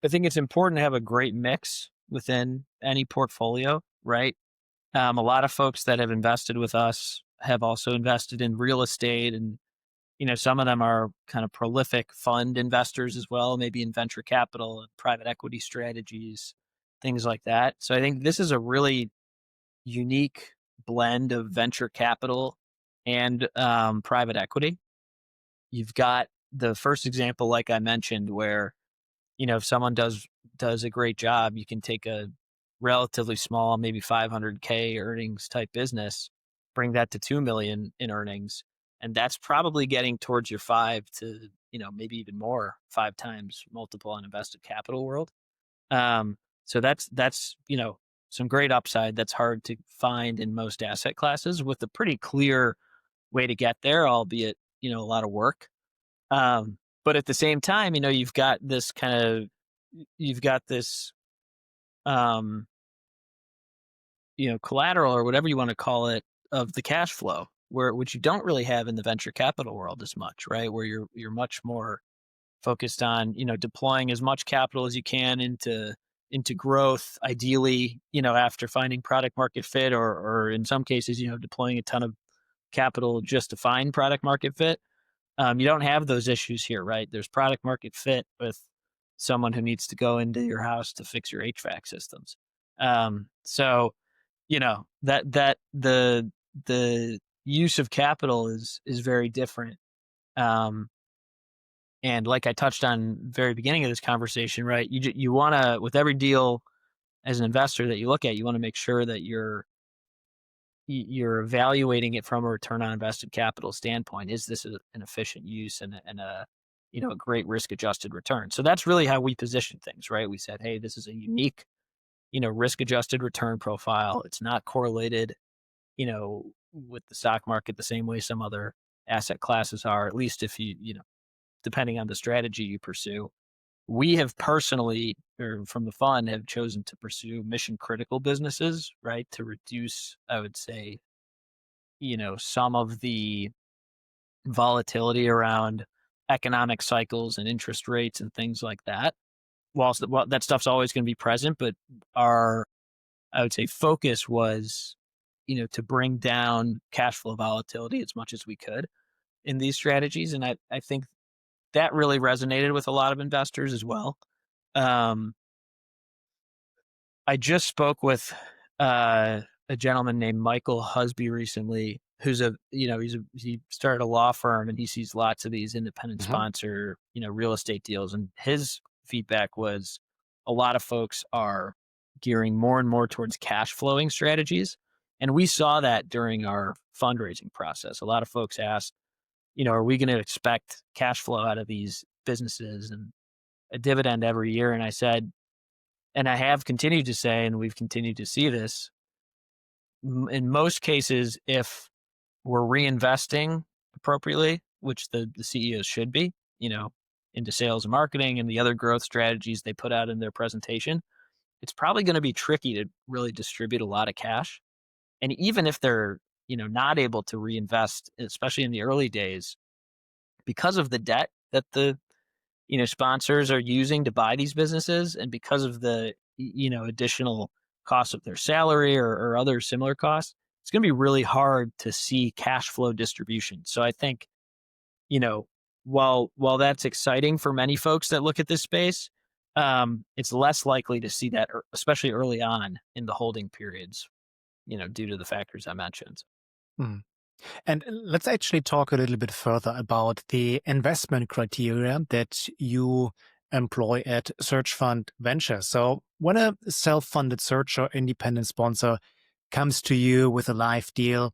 I think it's important to have a great mix within any portfolio, right? A lot of folks that have invested with us have also invested in real estate, and some of them are kind of prolific fund investors as well, maybe in venture capital and private equity strategies, things like that. So I think this is a really unique blend of venture capital and private equity. You've got the first example, like I mentioned, where if someone does a great job, you can take a relatively small, maybe 500K earnings type business, bring that to 2 million in earnings, and that's probably getting towards your 5 to, maybe even more, 5 times multiple on invested capital world. So that's some great upside that's hard to find in most asset classes, with a pretty clear way to get there, albeit a lot of work. But at the same time, you've got this kind of you've got this, um, collateral or whatever you want to call it of the cash flow, which you don't really have in the venture capital world as much, right? Where you're much more focused on, deploying as much capital as you can into growth, ideally, after finding product market fit, or in some cases, deploying a ton of capital just to find product market fit. You don't have those issues here, right? There's product market fit with someone who needs to go into your house to fix your HVAC systems. So that the use of capital is very different. Um, and like I touched on very beginning of this conversation, right? You want to, with every deal as an investor that you look at, you want to make sure that you're evaluating it from a return on invested capital standpoint. Is this an efficient use and a great risk adjusted return? So that's really how we position things, right? We said, hey, this is a unique, risk adjusted return profile. It's not correlated, with the stock market the same way some other asset classes are, at least if depending on the strategy you pursue. We have personally, or from the fund, have chosen to pursue mission critical businesses, right? To reduce, I would say, some of the volatility around economic cycles and interest rates and things like that. Whilst that stuff's always going to be present, but our, I would say, focus was, to bring down cash flow volatility as much as we could in these strategies. And I think that really resonated with a lot of investors as well. I just spoke with a gentleman named Michael Husby recently, who's he started a law firm and he sees lots of these independent sponsor, real estate deals. And his feedback was a lot of folks are gearing more and more towards cash flowing strategies. And we saw that during our fundraising process. A lot of folks asked, are we going to expect cash flow out of these businesses and a dividend every year? And I said, and I have continued to say, and we've continued to see this, in most cases, if we're reinvesting appropriately, which the CEOs should be, into sales and marketing and the other growth strategies they put out in their presentation, it's probably going to be tricky to really distribute a lot of cash. And even if they're, not able to reinvest, especially in the early days, because of the debt that the sponsors are using to buy these businesses, and because of the additional cost of their salary or other similar costs, it's going to be really hard to see cash flow distribution. So I think, while that's exciting for many folks that look at this space, it's less likely to see that, especially early on in the holding periods, due to the factors I mentioned. Mm. And let's actually talk a little bit further about the investment criteria that you employ at Search Fund Ventures. So when a self-funded search or independent sponsor comes to you with a live deal,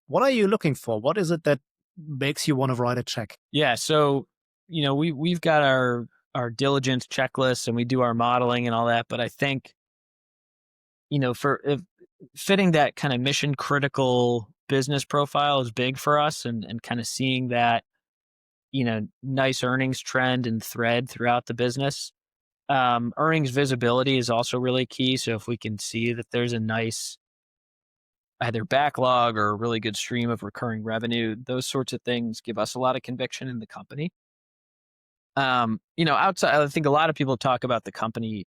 what are you looking for? What is it that makes you want to write a check? Yeah. So, we've got our diligence checklist and we do our modeling and all that. But I think, for fitting that kind of mission critical business profile is big for us, and kind of seeing that, nice earnings trend and thread throughout the business. Earnings visibility is also really key. So if we can see that there's a nice either backlog or a really good stream of recurring revenue, those sorts of things give us a lot of conviction in the company. Outside, I think a lot of people talk about the company,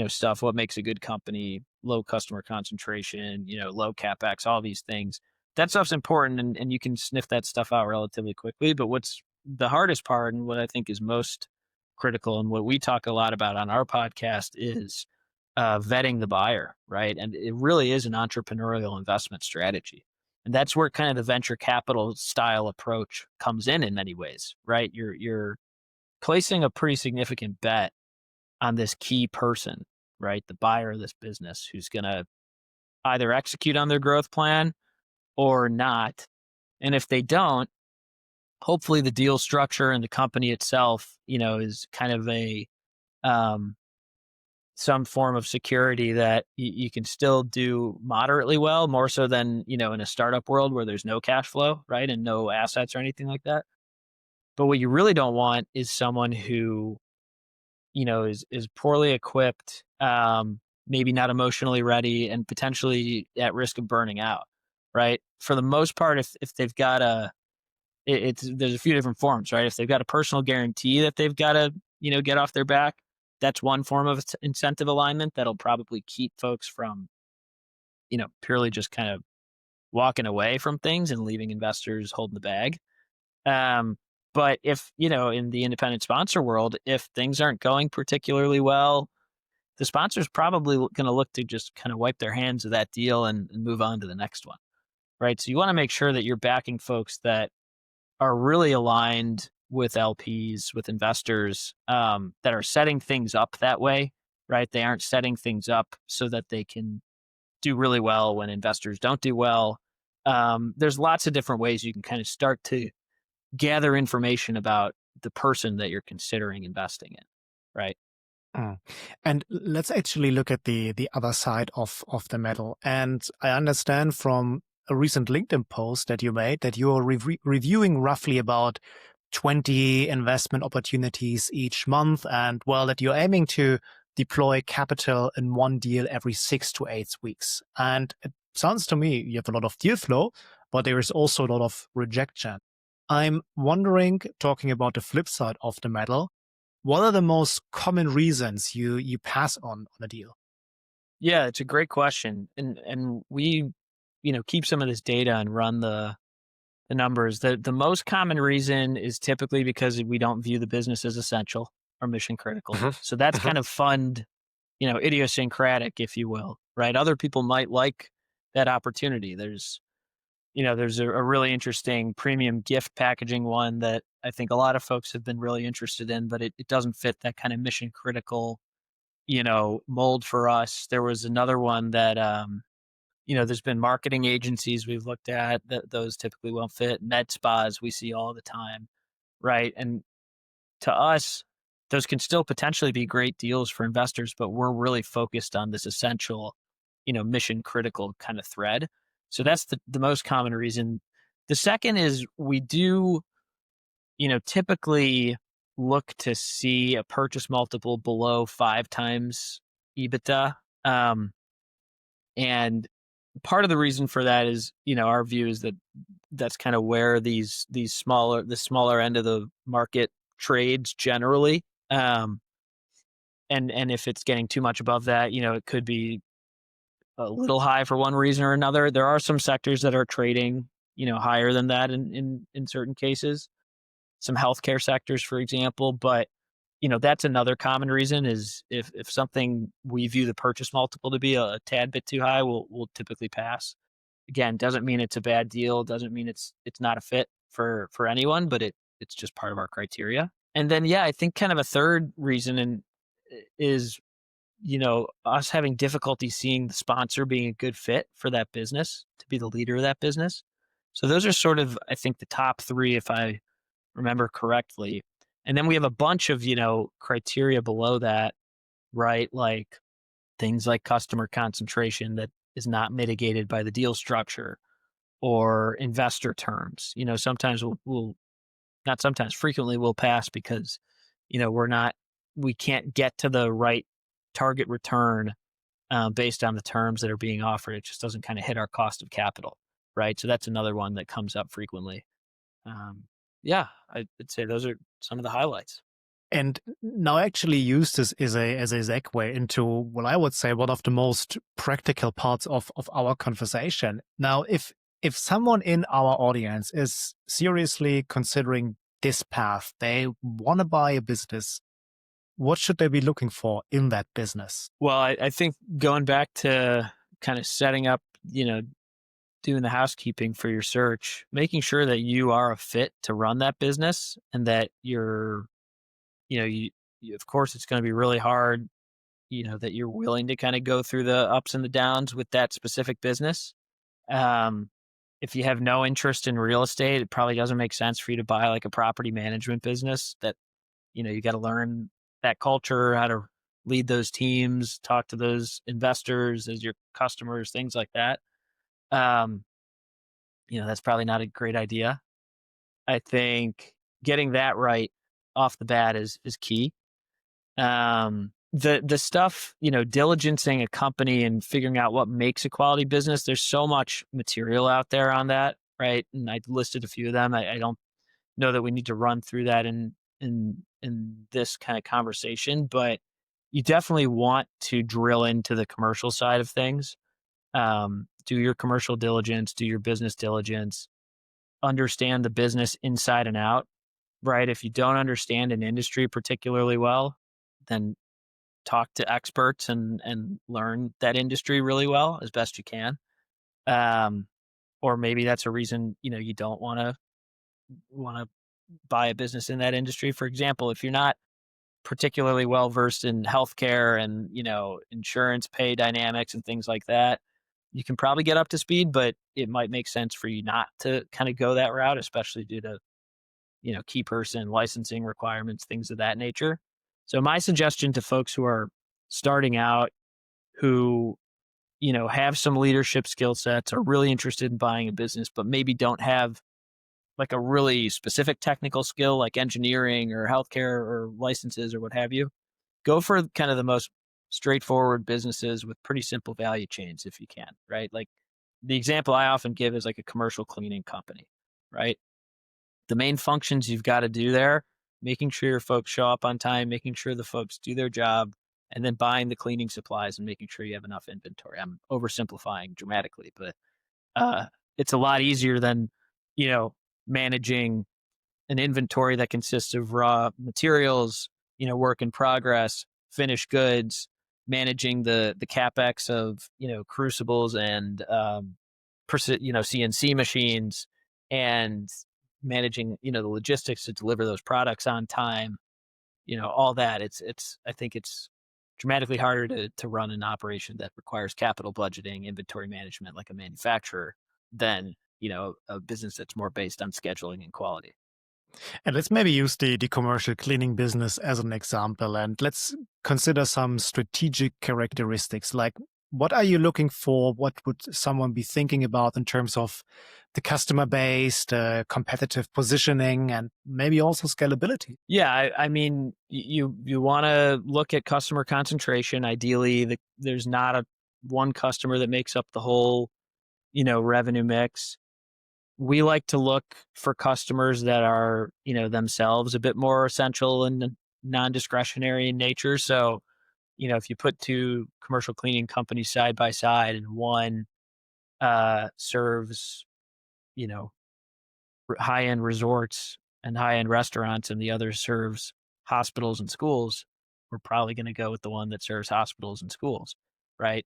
stuff, what makes a good company, low customer concentration, low CapEx, all these things. That stuff's important, and you can sniff that stuff out relatively quickly. But what's the hardest part, and what I think is most critical, and what we talk a lot about on our podcast, is vetting the buyer, right? And it really is an entrepreneurial investment strategy. And that's where kind of the venture capital style approach comes in many ways, right? You're placing a pretty significant bet on this key person, right? The buyer of this business, who's going to either execute on their growth plan or not. And if they don't, hopefully the deal structure and the company itself, is kind of a some form of security that you can still do moderately well, more so than, in a startup world where there's no cash flow, right? And no assets or anything like that. But what you really don't want is someone who is poorly equipped, maybe not emotionally ready, and potentially at risk of burning out, right? For the most part, if they've got it's there's a few different forms, right? If they've got a personal guarantee that they've got to, get off their back, that's one form of incentive alignment that'll probably keep folks from, purely just kind of walking away from things and leaving investors holding the bag. Um, but if, in the independent sponsor world, if things aren't going particularly well, the sponsor's probably going to look to just kind of wipe their hands of that deal and move on to the next one, right? So you want to make sure that you're backing folks that are really aligned with LPs, with investors, that are setting things up that way, right? They aren't setting things up so that they can do really well when investors don't do well. There's lots of different ways you can kind of start to gather information about the person that you're considering investing in, right? Mm. And let's actually look at the other side of the medal. And I understand from a recent LinkedIn post that you made that you're reviewing roughly about 20 investment opportunities each month, and well, that you're aiming to deploy capital in one deal every 6 to 8 weeks. And it sounds to me you have a lot of deal flow, but there is also a lot of rejection. I'm wondering, talking about the flip side of the medal, what are the most common reasons you pass on a deal? Yeah, it's a great question. And we, keep some of this data and run the numbers. The most common reason is typically because we don't view the business as essential or mission critical. Mhm. So that's Mhm. kind of fund, idiosyncratic, if you will, right? Other people might like that opportunity. There's a really interesting premium gift packaging one that I think a lot of folks have been really interested in, but it doesn't fit that kind of mission critical, mold for us. There was another one that, there's been marketing agencies we've looked at that those typically won't fit. Med spas we see all the time, right? And to us, those can still potentially be great deals for investors, but we're really focused on this essential, mission critical kind of thread. So that's the most common reason. The second is we do, typically look to see a purchase multiple below 5 times EBITDA. And part of the reason for that is, our view is that that's kind of where the smaller end of the market trades generally. And if it's getting too much above that, it could be a little high for one reason or another. There are some sectors that are trading, higher than that in certain cases. Some healthcare sectors, for example, but that's another common reason is if something we view the purchase multiple to be a tad bit too high, we'll typically pass. Again, doesn't mean it's a bad deal, doesn't mean it's not a fit for anyone, but it's just part of our criteria. And then yeah, I think kind of a third reason is us having difficulty seeing the sponsor being a good fit for that business to be the leader of that business. So those are sort of, I think, the top three, if I remember correctly. And then we have a bunch of, criteria below that, right? Like things like customer concentration that is not mitigated by the deal structure or investor terms. Sometimes we'll not sometimes, frequently we'll pass because, we can't get to the right target return based on the terms that are being offered. It just doesn't kind of hit our cost of capital, right? So that's another one that comes up frequently. Um, yeah, I'd say those are some of the highlights. And now I actually use this as a segue into what I would say one of the most practical parts of our conversation. Now, if someone in our audience is seriously considering this path, they want to buy a business, what should they be looking for in that business? Well, I think going back to kind of setting up, doing the housekeeping for your search, making sure that you are a fit to run that business and that you're, of course, it's going to be really hard, that you're willing to kind of go through the ups and the downs with that specific business. Um, if you have no interest in real estate, it probably doesn't make sense for you to buy like a property management business that, you got to learn that culture, how to lead those teams, talk to those investors as your customers, things like that. Um, that's probably not a great idea. I think getting that right off the bat is key. The stuff, diligencing a company and figuring out what makes a quality business, there's so much material out there on that, right? And I listed a few of them. I don't know that we need to run through that in this kind of conversation, but you definitely want to drill into the commercial side of things. Do your commercial diligence, do your business diligence, understand the business inside and out, right? If you don't understand an industry particularly well, then talk to experts and learn that industry really well as best you can. Um, or maybe that's a reason, you don't want to buy a business in that industry. For example, if you're not particularly well versed in healthcare and, insurance pay dynamics and things like that, you can probably get up to speed, but it might make sense for you not to kind of go that route, especially due to, key person licensing requirements, things of that nature. So my suggestion to folks who are starting out, who, have some leadership skill sets, are really interested in buying a business, but maybe don't have like a really specific technical skill like engineering or healthcare or licenses or what have you, go for kind of the most straightforward businesses with pretty simple value chains if you can, right? Like the example I often give is like a commercial cleaning company, right? The main functions you've got to do there, making sure your folks show up on time, making sure the folks do their job, and then buying the cleaning supplies and making sure you have enough inventory. I'm oversimplifying dramatically, but uh, it's a lot easier than, managing an inventory that consists of raw materials, work in progress, finished goods, managing the capex of, crucibles and, CNC machines, and managing, the logistics to deliver those products on time, all that. I think it's dramatically harder to run an operation that requires capital budgeting, inventory management like a manufacturer than, a business that's more based on scheduling and quality. And let's maybe use the commercial cleaning business as an example, and let's consider some strategic characteristics. Like, what are you looking for? What would someone be thinking about in terms of the customer base, the competitive positioning, and maybe also scalability? Yeah, I mean, you want to look at customer concentration. Ideally, there's not a one customer that makes up the whole, revenue mix. We like to look for customers that are, themselves a bit more essential and non-discretionary in nature. So, if you put two commercial cleaning companies side by side and one serves, you know, high-end resorts and high-end restaurants and the other serves hospitals and schools, we're probably going to go with the one that serves hospitals and schools, right?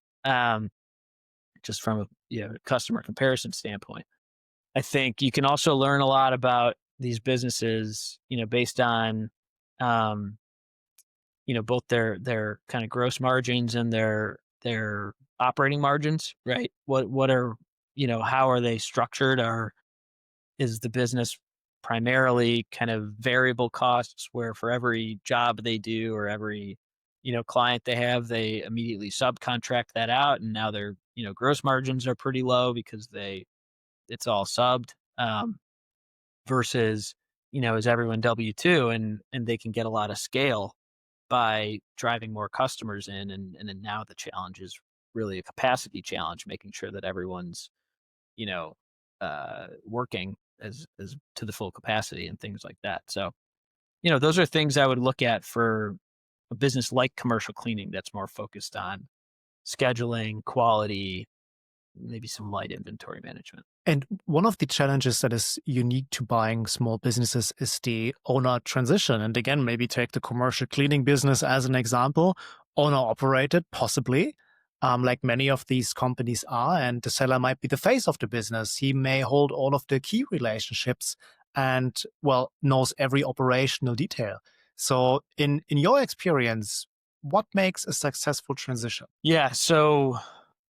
Just from a customer comparison standpoint. I think you can also learn a lot about these businesses, based on, um, both their kind of gross margins and their operating margins, right? What are, how are they structured? Is the business primarily kind of variable costs where for every job they do or every, client they have, they immediately subcontract that out, and now their, gross margins are pretty low because it's all subbed, versus, is everyone W-2 and they can get a lot of scale by driving more customers in. And then now the challenge is really a capacity challenge, making sure that everyone's, working as to the full capacity and things like that. So, those are things I would look at for a business like commercial cleaning that's more focused on scheduling, quality, maybe some light inventory management. And one of the challenges that is unique to buying small businesses is the owner transition. And again, maybe take the commercial cleaning business as an example, owner operated, possibly, like many of these companies are. And the seller might be the face of the business. He may hold all of the key relationships and, well, knows every operational detail. So in your experience, what makes a successful transition? Yeah. So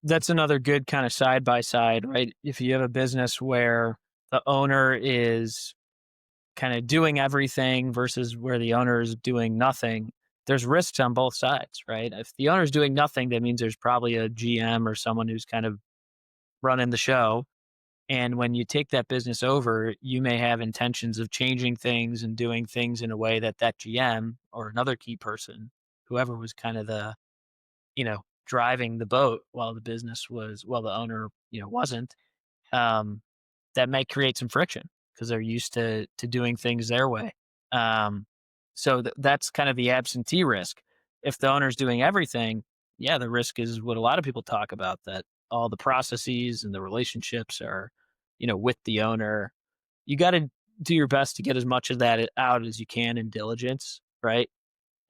that's another good kind of side by side, right? If you have a business where the owner is kind of doing everything versus where the owner is doing nothing, there's risks on both sides, right? If the owner is doing nothing, that means there's probably a GM or someone who's kind of running the show. And when you take that business over, you may have intentions of changing things and doing things in a way that GM or another key person whoever was kind of the, driving the boat while the owner, wasn't, um, that might create some friction because they're used to doing things their way. Um, so that's kind of the absentee risk. If the owner's doing everything, yeah, the risk is what a lot of people talk about, that all the processes and the relationships are, with the owner. You got to do your best to get as much of that out as you can in diligence, right?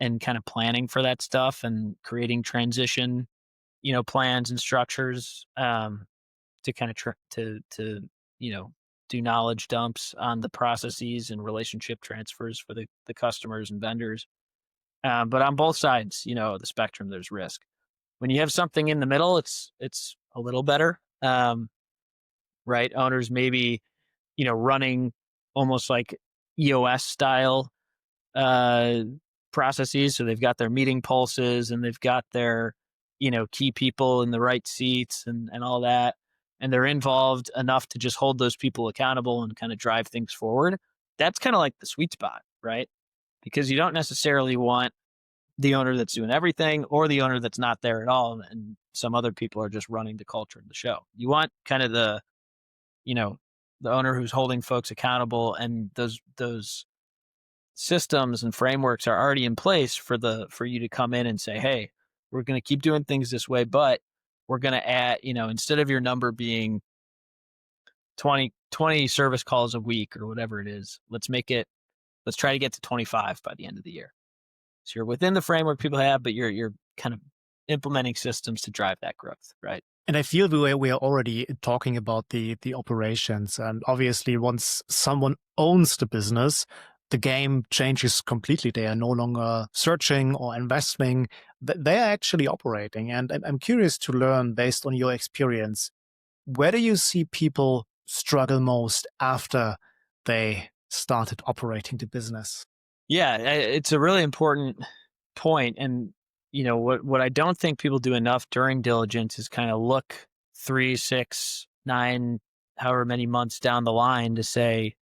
And kind of planning for that stuff and creating transition, plans and structures, to kind of you know do knowledge dumps on the processes and relationship transfers for the customers and vendors. But on both sides, of the spectrum, there's risk. When you have something in the middle, it's a little better, right? Owners maybe running almost like EOS style uh, processes. So they've got their meeting pulses and they've got their, key people in the right seats and all that. And they're involved enough to just hold those people accountable and kind of drive things forward. That's kind of like the sweet spot, right? Because you don't necessarily want the owner that's doing everything or the owner that's not there at all. And some other people are just running the culture of the show. You want kind of you know, the owner who's holding folks accountable, and those systems and frameworks are already in place for you to come in and say, hey, we're going to keep doing things this way, but we're going to add, instead of your number being 20 service calls a week or whatever it is, let's try to get to 25 by the end of the year. So you're within the framework people have, but you're kind of implementing systems to drive that growth, right? And I feel we are already talking about the operations. And obviously, once someone owns the business, the game changes completely. They are no longer searching or investing. They are actually operating. And I'm curious to learn, based on your experience, where do you see people struggle most after they started operating the business? Yeah, it's a really important point. And what I don't think people do enough during diligence is kind of look 3, 6, 9, however many months down the line to say,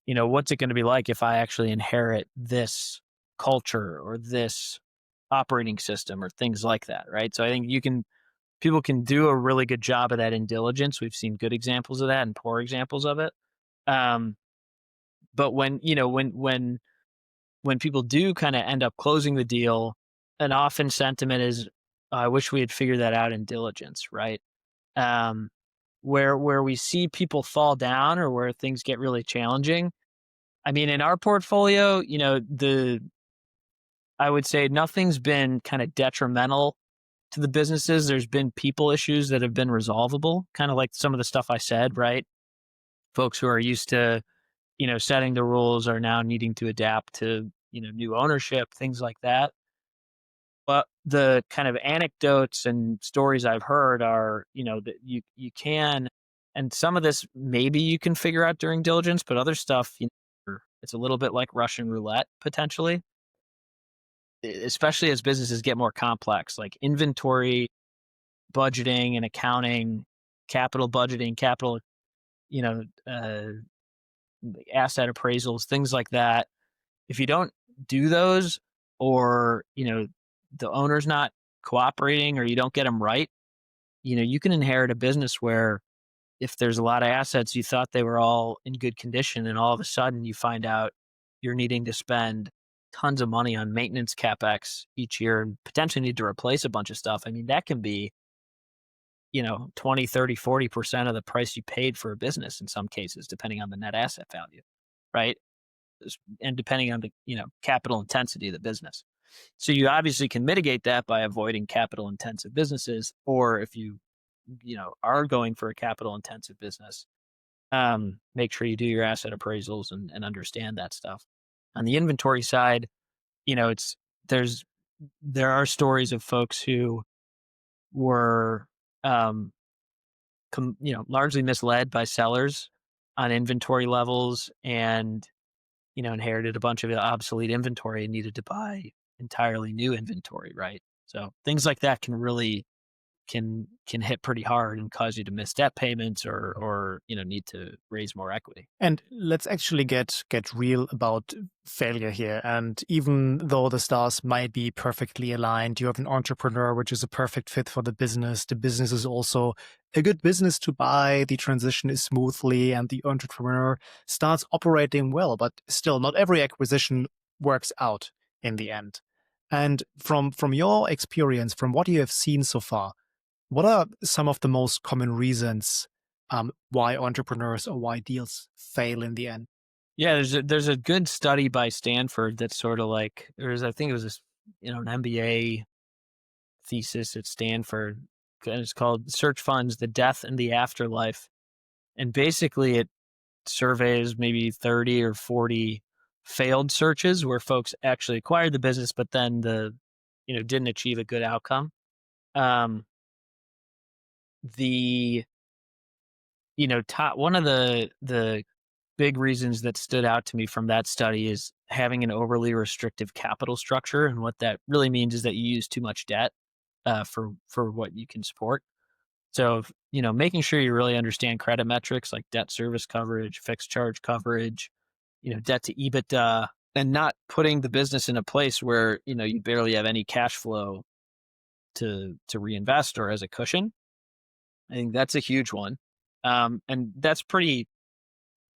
what's it going to be like if I actually inherit this culture or this operating system or things like that, right? So I think people can do a really good job of that in diligence. We've seen good examples of that and poor examples of it. But when people do kind of end up closing the deal, an often sentiment is, I wish we had figured that out in diligence, right? Where we see people fall down or where things get really challenging. I mean, in our portfolio, I would say nothing's been kind of detrimental to the businesses. There's been people issues that have been resolvable, kind of like some of the stuff I said, right? Folks who are used to, setting the rules are now needing to adapt to, new ownership, things like that. But the kind of anecdotes and stories I've heard are, that you can, and some of this maybe you can figure out during diligence, but other stuff, it's a little bit like Russian roulette potentially, especially as businesses get more complex, like inventory, budgeting and accounting, capital budgeting, capital, you know, uh, asset appraisals, things like that. If you don't do those, or, the owner's not cooperating or you don't get them right, you can inherit a business where if there's a lot of assets, you thought they were all in good condition, and all of a sudden you find out you're needing to spend tons of money on maintenance capex each year and potentially need to replace a bunch of stuff. I mean, that can be, 20, 30, 40% of the price you paid for a business in some cases, depending on the net asset value, right? And depending on the, capital intensity of the business. So you obviously can mitigate that by avoiding capital intensive businesses, or if you, are going for a capital intensive business, make sure you do your asset appraisals and understand that stuff. On the inventory side, it's there are stories of folks who were, largely misled by sellers on inventory levels, and inherited a bunch of obsolete inventory and needed to buy entirely new inventory, right? So things like that can really can hit pretty hard and cause you to miss debt payments or need to raise more equity. And let's actually get real about failure here. And even though the stars might be perfectly aligned, you have an entrepreneur which is a perfect fit for the business. The business is also a good business to buy. The transition is smoothly and the entrepreneur starts operating well, but still not every acquisition works out in the end. And from your experience, from what you have seen so far, what are some of the most common reasons why entrepreneurs or why deals fail in the end? Yeah, there's a good study by Stanford that's sort of like I think it was this, an MBA thesis at Stanford, and it's called Search Funds: The Death and the Afterlife. And basically it surveys maybe 30 or 40 failed searches where folks actually acquired the business but then didn't achieve a good outcome. Um the top one of the big reasons that stood out to me from that study is having an overly restrictive capital structure. And what that really means is that you use too much debt for what you can support. So, making sure you really understand credit metrics like debt service coverage, fixed charge coverage, debt to EBITDA, and not putting the business in a place where, you barely have any cash flow to reinvest or as a cushion. I think that's a huge one. And that's pretty,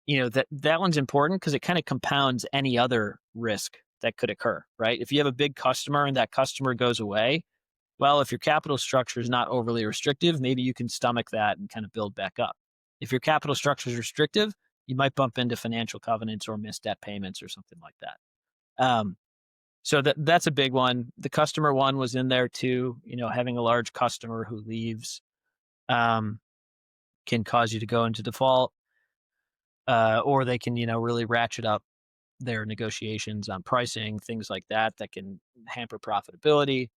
that one's important because it kind of compounds any other risk that could occur, right? If you have a big customer and that customer goes away, well, if your capital structure is not overly restrictive, maybe you can stomach that and kind of build back up. If your capital structure is restrictive, you might bump into financial covenants or miss debt payments or something like that. So that's a big one. The customer one was in there too. Having a large customer who leaves can cause you to go into default, or they can, really ratchet up their negotiations on pricing, things like that can hamper profitability.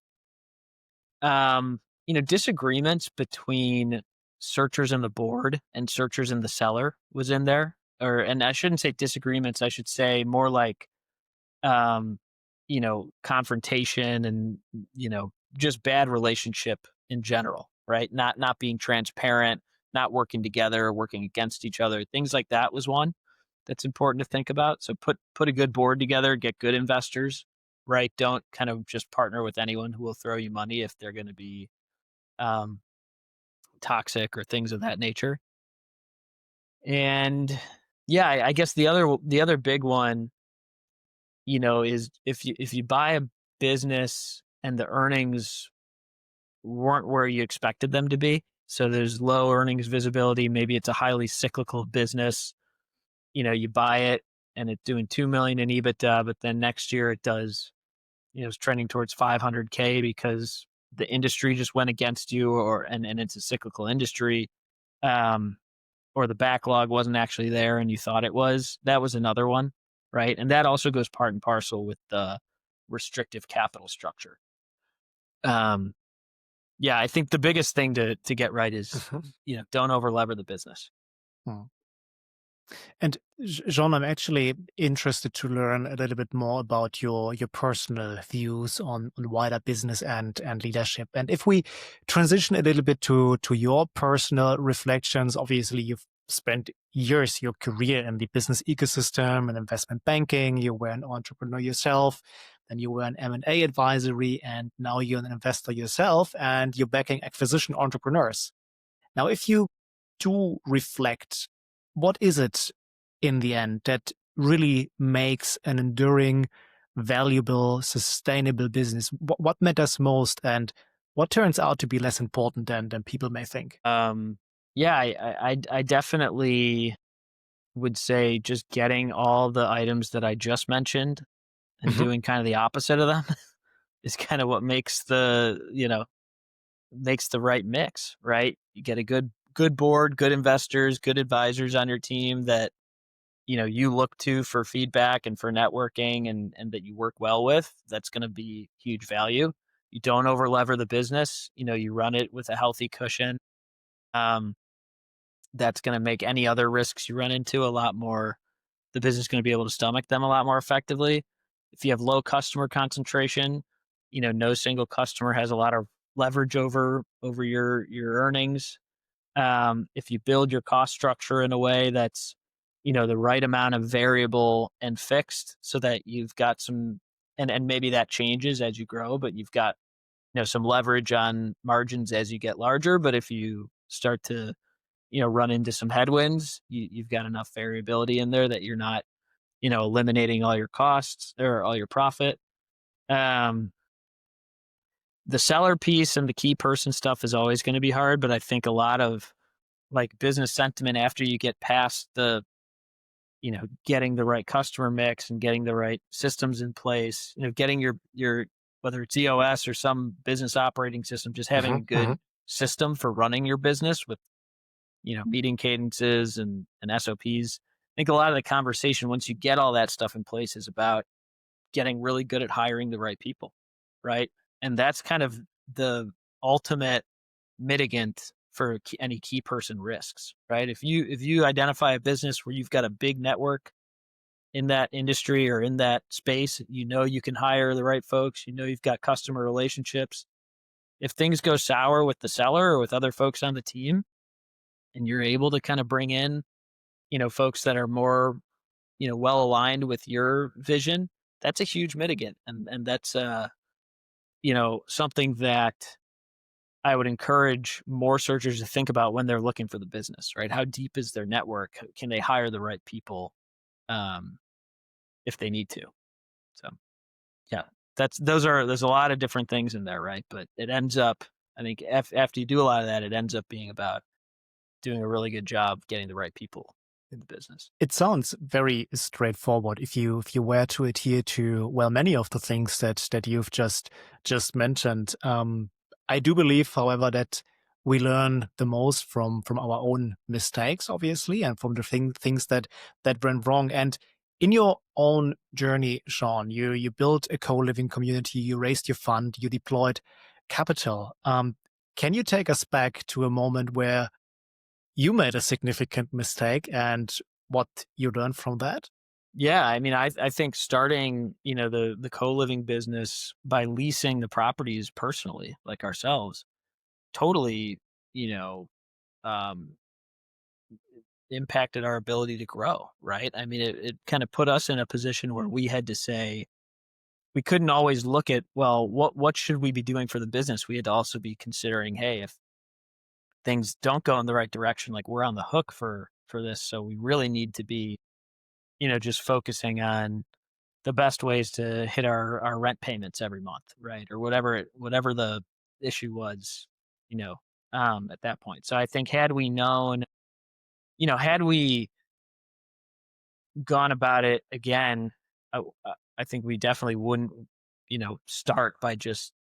Disagreements between searchers and the board and searchers and the seller was in there. And I shouldn't say disagreements, I should say more like, confrontation and, just bad relationship in general, right? Not being transparent, not working together, working against each other. Things like that was one that's important to think about. So put a good board together, get good investors, right? Don't kind of just partner with anyone who will throw you money if they're going to be um, toxic or things of that nature. And yeah, I guess the other big one, is if you buy a business and the earnings weren't where you expected them to be, so there's low earnings visibility. Maybe it's a highly cyclical business. You buy it and it's doing 2 million in EBITDA, but then next year it does, it's trending towards 500K because the industry just went against you, and it's a cyclical industry, or the backlog wasn't actually there and you thought it was. That was another one, right? And that also goes part and parcel with the restrictive capital structure. Yeah, I think the biggest thing to get right is, don't overlever the business. Hmm. And Jean, I'm actually interested to learn a little bit more about your personal views on wider business and leadership. And if we transition a little bit to your personal reflections, obviously you've spent years, your career in the business ecosystem and investment banking. You were an entrepreneur yourself, then you were an M&A advisory, and now you're an investor yourself, and you're backing acquisition entrepreneurs. Now, if you do reflect, what is it in the end that really makes an enduring, valuable, sustainable business? What matters most, and what turns out to be less important than people may think? Yeah, I definitely would say just getting all the items that I just mentioned and doing kind of the opposite of them is kind of what makes makes the right mix, right? You get a good board, good investors, good advisors on your team that, you look to for feedback and for networking and that you work well with. That's going to be huge value. You don't overlever the business. You run it with a healthy cushion. That's going to make any other risks you run into a lot more. The business is going to be able to stomach them a lot more effectively. If you have low customer concentration, no single customer has a lot of leverage over your earnings. If you build your cost structure in a way that's, the right amount of variable and fixed, so that you've got some, and maybe that changes as you grow, but you've got, some leverage on margins as you get larger. But if you start to, run into some headwinds, you've got enough variability in there that you're not, eliminating all your costs or all your profit. Um, the seller piece and the key person stuff is always going to be hard, but I think a lot of like business sentiment after you get past the, getting the right customer mix and getting the right systems in place, getting your whether it's EOS or some business operating system, just having a good system for running your business with, meeting cadences and SOPs. I think a lot of the conversation, once you get all that stuff in place, is about getting really good at hiring the right people, right? And that's kind of the ultimate mitigant for any key person risks, right? If you identify a business where you've got a big network in that industry or in that space, you can hire the right folks, you've got customer relationships. If things go sour with the seller or with other folks on the team, and you're able to kind of bring in, folks that are more, well aligned with your vision, that's a huge mitigant. And that's something that I would encourage more searchers to think about when they're looking for the business, right? How deep is their network? Can they hire the right people, um, if they need to? So yeah, there's a lot of different things in there, right? But it ends up, I think after you do a lot of that, it ends up being about doing a really good job getting the right people in the business. It sounds very straightforward if you were to adhere to, well, many of the things that you've just mentioned. I do believe, however, that we learn the most from our own mistakes, obviously, and from the things that went wrong. And in your own journey, Sean, you built a co-living community, you raised your fund, you deployed capital. Can you take us back to a moment where you made a significant mistake and what you learned from that? Yeah, I mean, I think starting, the co-living business by leasing the properties personally, like ourselves, totally, you know, um, impacted our ability to grow, right? I mean, it kind of put us in a position where we had to say, we couldn't always look at, well, what should we be doing for the business? We had to also be considering, hey, if things don't go in the right direction, like we're on the hook for this. So we really need to be, just focusing on the best ways to hit our rent payments every month, right? Or whatever the issue was, at that point. So I think had we known, had we gone about it again, I think we definitely wouldn't, start by just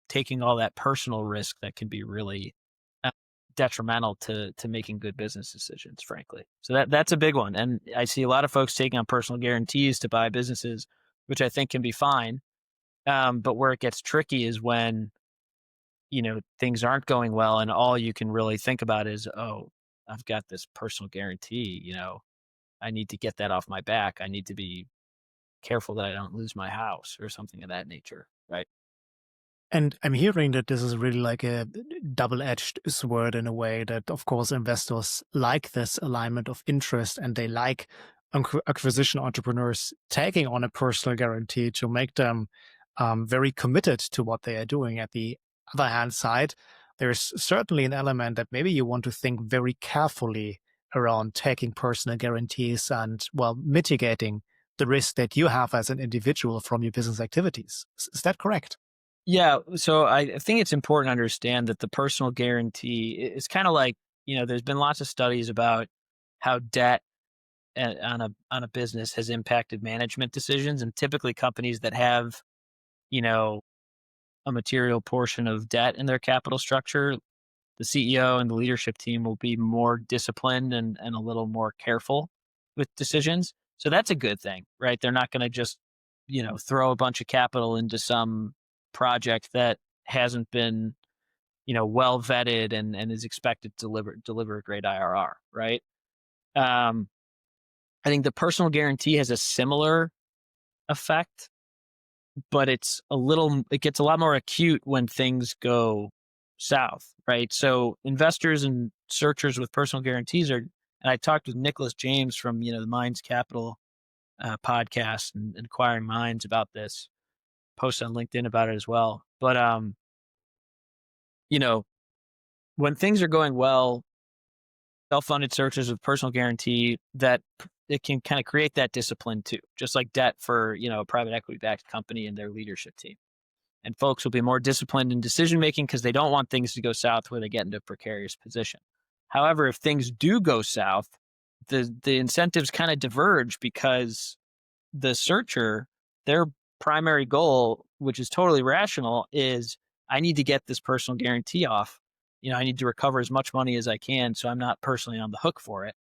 taking all that personal risk that can be really uh, detrimental to making good business decisions, frankly. So that's a big one. And I see a lot of folks taking on personal guarantees to buy businesses, which I think can be fine. But where it gets tricky is when, things aren't going well and all you can really think about is, oh, I've got this personal guarantee, I need to get that off my back. I need to be careful that I don't lose my house or something of that nature, right? And I'm hearing that this is really like a double-edged sword in a way that, of course, investors like this alignment of interest and they like acquisition entrepreneurs taking on a personal guarantee to make them very committed to what they are doing. At the other hand side, there's certainly an element that maybe you want to think very carefully around taking personal guarantees and, well, mitigating the risk that you have as an individual from your business activities. Is that correct? Yeah. So I think it's important to understand that the personal guarantee is kind of like, there's been lots of studies about how debt on a business has impacted management decisions. And typically companies that have, you know, a material portion of debt in their capital structure, the CEO and the leadership team will be more disciplined and a little more careful with decisions. So that's a good thing, right? They're not going to just, throw a bunch of capital into some project that hasn't been, well vetted and is expected to deliver a great IRR, right? Um, I think the personal guarantee has a similar effect, but it gets a lot more acute when things go south, right? So investors and searchers with personal guarantees are, and I talked with Nicholas James from, the Minds Capital podcast and Acquiring Minds about this, post on LinkedIn about it as well. But, you know, when things are going well, self-funded searchers with personal guarantee, that it can kind of create that discipline too, just like debt for, a private equity backed company and their leadership team. And folks will be more disciplined in decision making because they don't want things to go south where they get into a precarious position. However, if things do go south, the incentives kind of diverge because the searcher, their primary goal, which is totally rational, is I need to get this personal guarantee off. I need to recover as much money as I can so I'm not personally on the hook for it.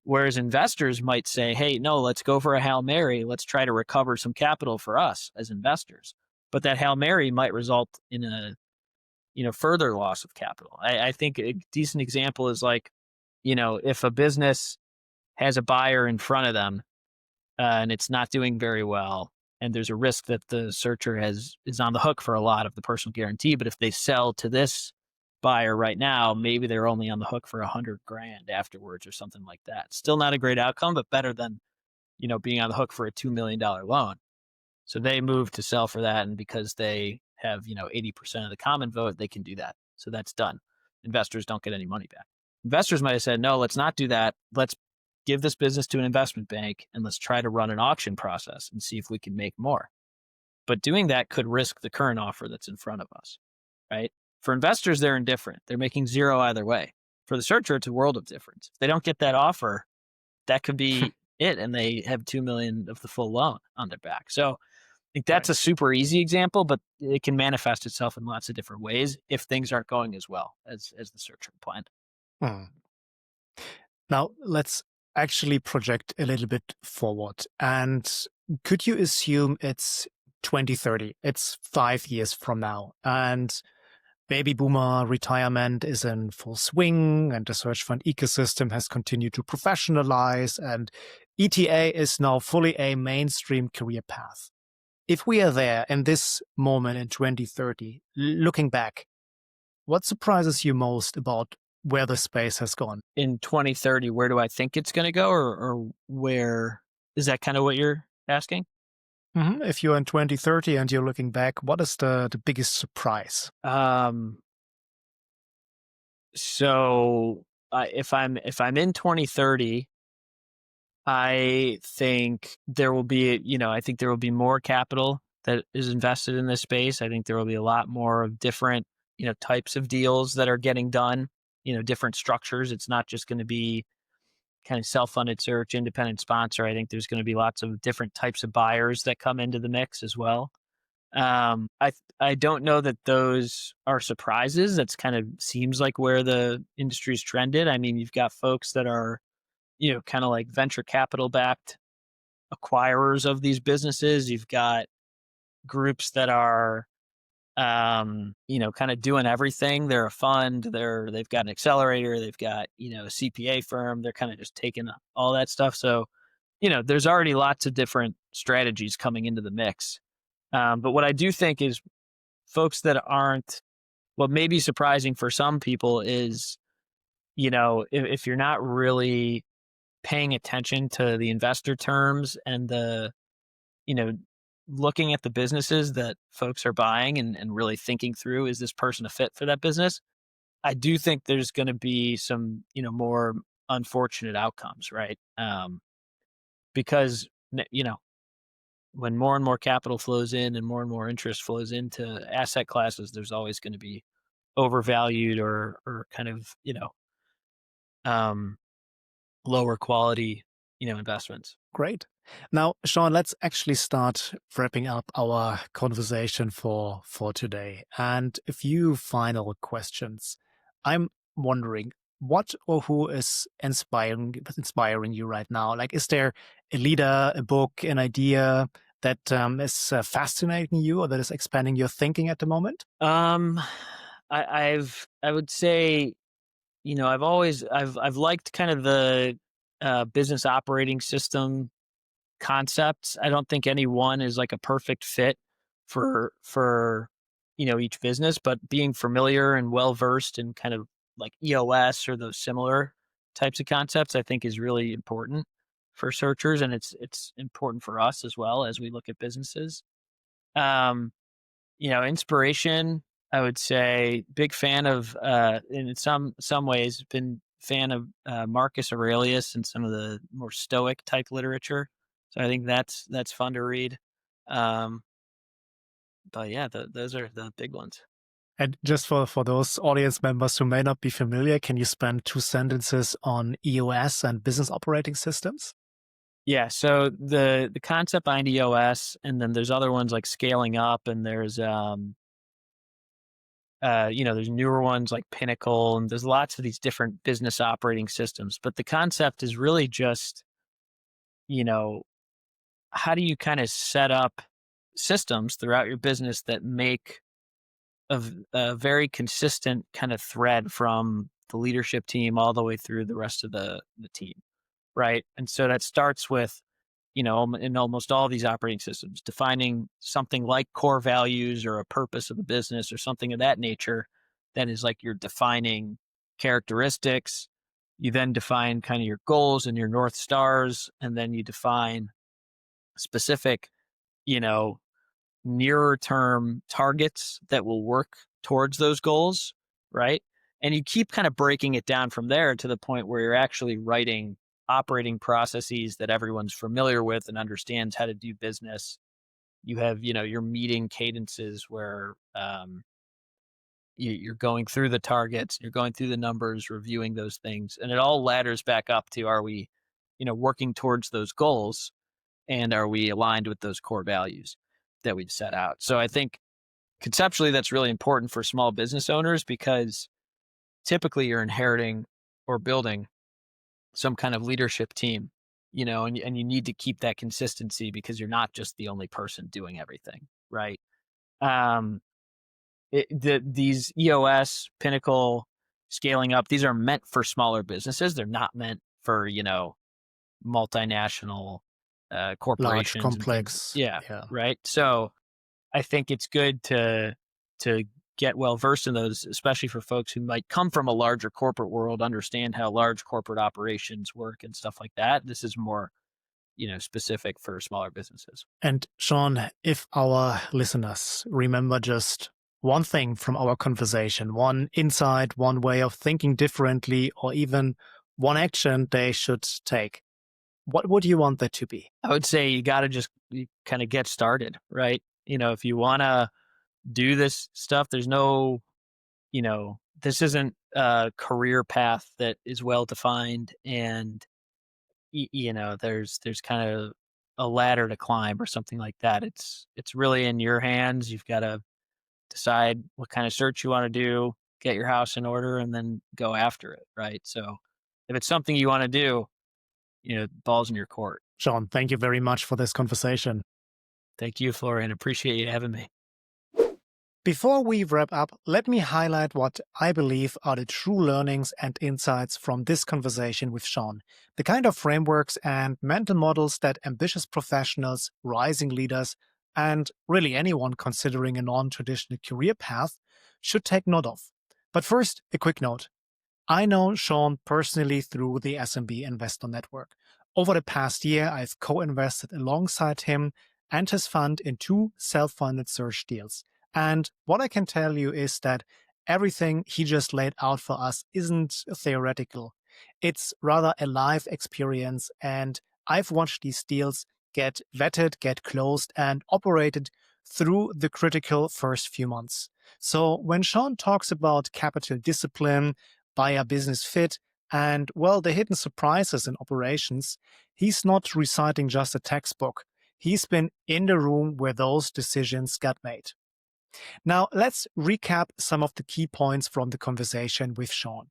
Whereas investors might say, hey, no, let's go for a Hail Mary. Let's try to recover some capital for us as investors. But that Hail Mary might result in a, further loss of capital. I think a decent example is like, if a business has a buyer in front of them and it's not doing very well, and there's a risk that the searcher is on the hook for a lot of the personal guarantee. But if they sell to this buyer right now, maybe they're only on the hook for $100,000 afterwards or something like that. Still not a great outcome, but better than, being on the hook for a $2 million loan. So they move to sell for that. And because they have, 80% of the common vote, they can do that. So that's done. Investors don't get any money back. Investors might have said, no, let's not do that. Let's give this business to an investment bank and let's try to run an auction process and see if we can make more. But doing that could risk the current offer that's in front of us, right? For investors, they're indifferent. They're making zero either way. For the searcher, it's a world of difference. If they don't get that offer, that could be it, and they have $2 million of the full loan on their back. So I think that's a super easy example, but it can manifest itself in lots of different ways if things aren't going as well as the searcher planned. Now, let's actually project a little bit forward. And could you assume it's 2030? It's 5 years from now. And baby boomer retirement is in full swing, and the search fund ecosystem has continued to professionalize, and ETA is now fully a mainstream career path. If we are there in this moment in 2030, looking back, what surprises you most about where the space has gone? In 2030, where do I think it's going to go, or where is that kind of what you're asking? If you're in 2030 and you're looking back, what is the biggest surprise? So if I'm in 2030, I think there will be, I think there will be more capital that is invested in this space. I think there will be a lot more of different, types of deals that are getting done, different structures. It's not just going to be kind of self-funded search, independent sponsor. I think there's going to be lots of different types of buyers that come into the mix as well. I don't know that those are surprises. That's kind of seems like where the industry's trended. I mean, you've got folks that are, kind of like venture capital backed acquirers of these businesses. You've got groups that are, kind of doing everything. They're a fund. They've got an accelerator. They've got, a CPA firm. They're kind of just taking all that stuff. So, there's already lots of different strategies coming into the mix. But what I do think is folks that aren't, what may be surprising for some people is, if you're not really paying attention to the investor terms and the, looking at the businesses that folks are buying and really thinking through, is this person a fit for that business? I do think there's going to be some, more unfortunate outcomes, right? Because, when more and more capital flows in and more interest flows into asset classes, there's always going to be overvalued or kind of, lower quality, investments. Great. Now, Sean, let's actually start wrapping up our conversation for today. And a few final questions. I'm wondering, what or who is inspiring you right now? Like, is there a leader, a book, an idea that is fascinating you or that is expanding your thinking at the moment? I would say, I've liked kind of the business operating system concepts. I don't think any one is like a perfect fit for each business, but being familiar and well versed in kind of like EOS or those similar types of concepts, I think is really important for searchers, and it's important for us as well as we look at businesses. Um, inspiration, I would say, big fan of, in some ways, been fan of Marcus Aurelius and some of the more Stoic type literature. So I think that's fun to read. Um, but yeah, those are the big ones. And just for those audience members who may not be familiar, can you spend 2 sentences on EOS and business operating systems? Yeah, so the concept behind EOS, and then there's other ones like scaling up, and there's there's newer ones like Pinnacle, and there's lots of these different business operating systems. But the concept is really just, you know, how do you kind of set up systems throughout your business that make a very consistent kind of thread from the leadership team all the way through the rest of the team, right? And so that starts with, in almost all these operating systems, defining something like core values or a purpose of the business or something of that nature that is like your defining characteristics. You then define kind of your goals and your North Stars, and then you define specific, you know, nearer term targets that will work towards those goals, right? And you keep kind of breaking it down from there to the point where you're actually writing operating processes that everyone's familiar with and understands how to do business. You have, your meeting cadences where you're going through the targets, you're going through the numbers, reviewing those things, and it all ladders back up to, are we, working towards those goals, and are we aligned with those core values that we've set out? So I think conceptually that's really important for small business owners, because typically you're inheriting or building some kind of leadership team, and you need to keep that consistency because you're not just the only person doing everything, right? Um, these EOS, Pinnacle, scaling up, these are meant for smaller businesses. They're not meant for, multinational Large, corporations and things. complex. Yeah, Yeah. right. So I think it's good to get well versed in those, especially for folks who might come from a larger corporate world, understand how large corporate operations work and stuff like that. This is more, specific for smaller businesses. And Sean, if our listeners remember just one thing from our conversation, one insight, one way of thinking differently, or even one action they should take, what would you want that to be? I would say you got to just kind of get started, right? If you want to do this stuff, there's no, this isn't a career path that is well defined, and there's kind of a ladder to climb or something like that. It's really in your hands. You've got to decide what kind of search you want to do, get your house in order, and then go after it, right? So if it's something you want to do, ball's in your court. Sean, thank you very much for this conversation. Thank you, Florian. Appreciate you having me. Before we wrap up, let me highlight what I believe are the true learnings and insights from this conversation with Sean, the kind of frameworks and mental models that ambitious professionals, rising leaders, and really anyone considering a non-traditional career path should take note of. But first, a quick note. I know Sean personally through the SMB Investor Network. Over the past year, I've co-invested alongside him and his fund in 2 self-funded search deals. And what I can tell you is that everything he just laid out for us isn't theoretical. It's rather a live experience, and I've watched these deals get vetted, get closed, and operated through the critical first few months. So when Sean talks about capital discipline, buyer business fit, and, well, the hidden surprises in operations, he's not reciting just a textbook. He's been in the room where those decisions got made. Now, let's recap some of the key points from the conversation with Sean.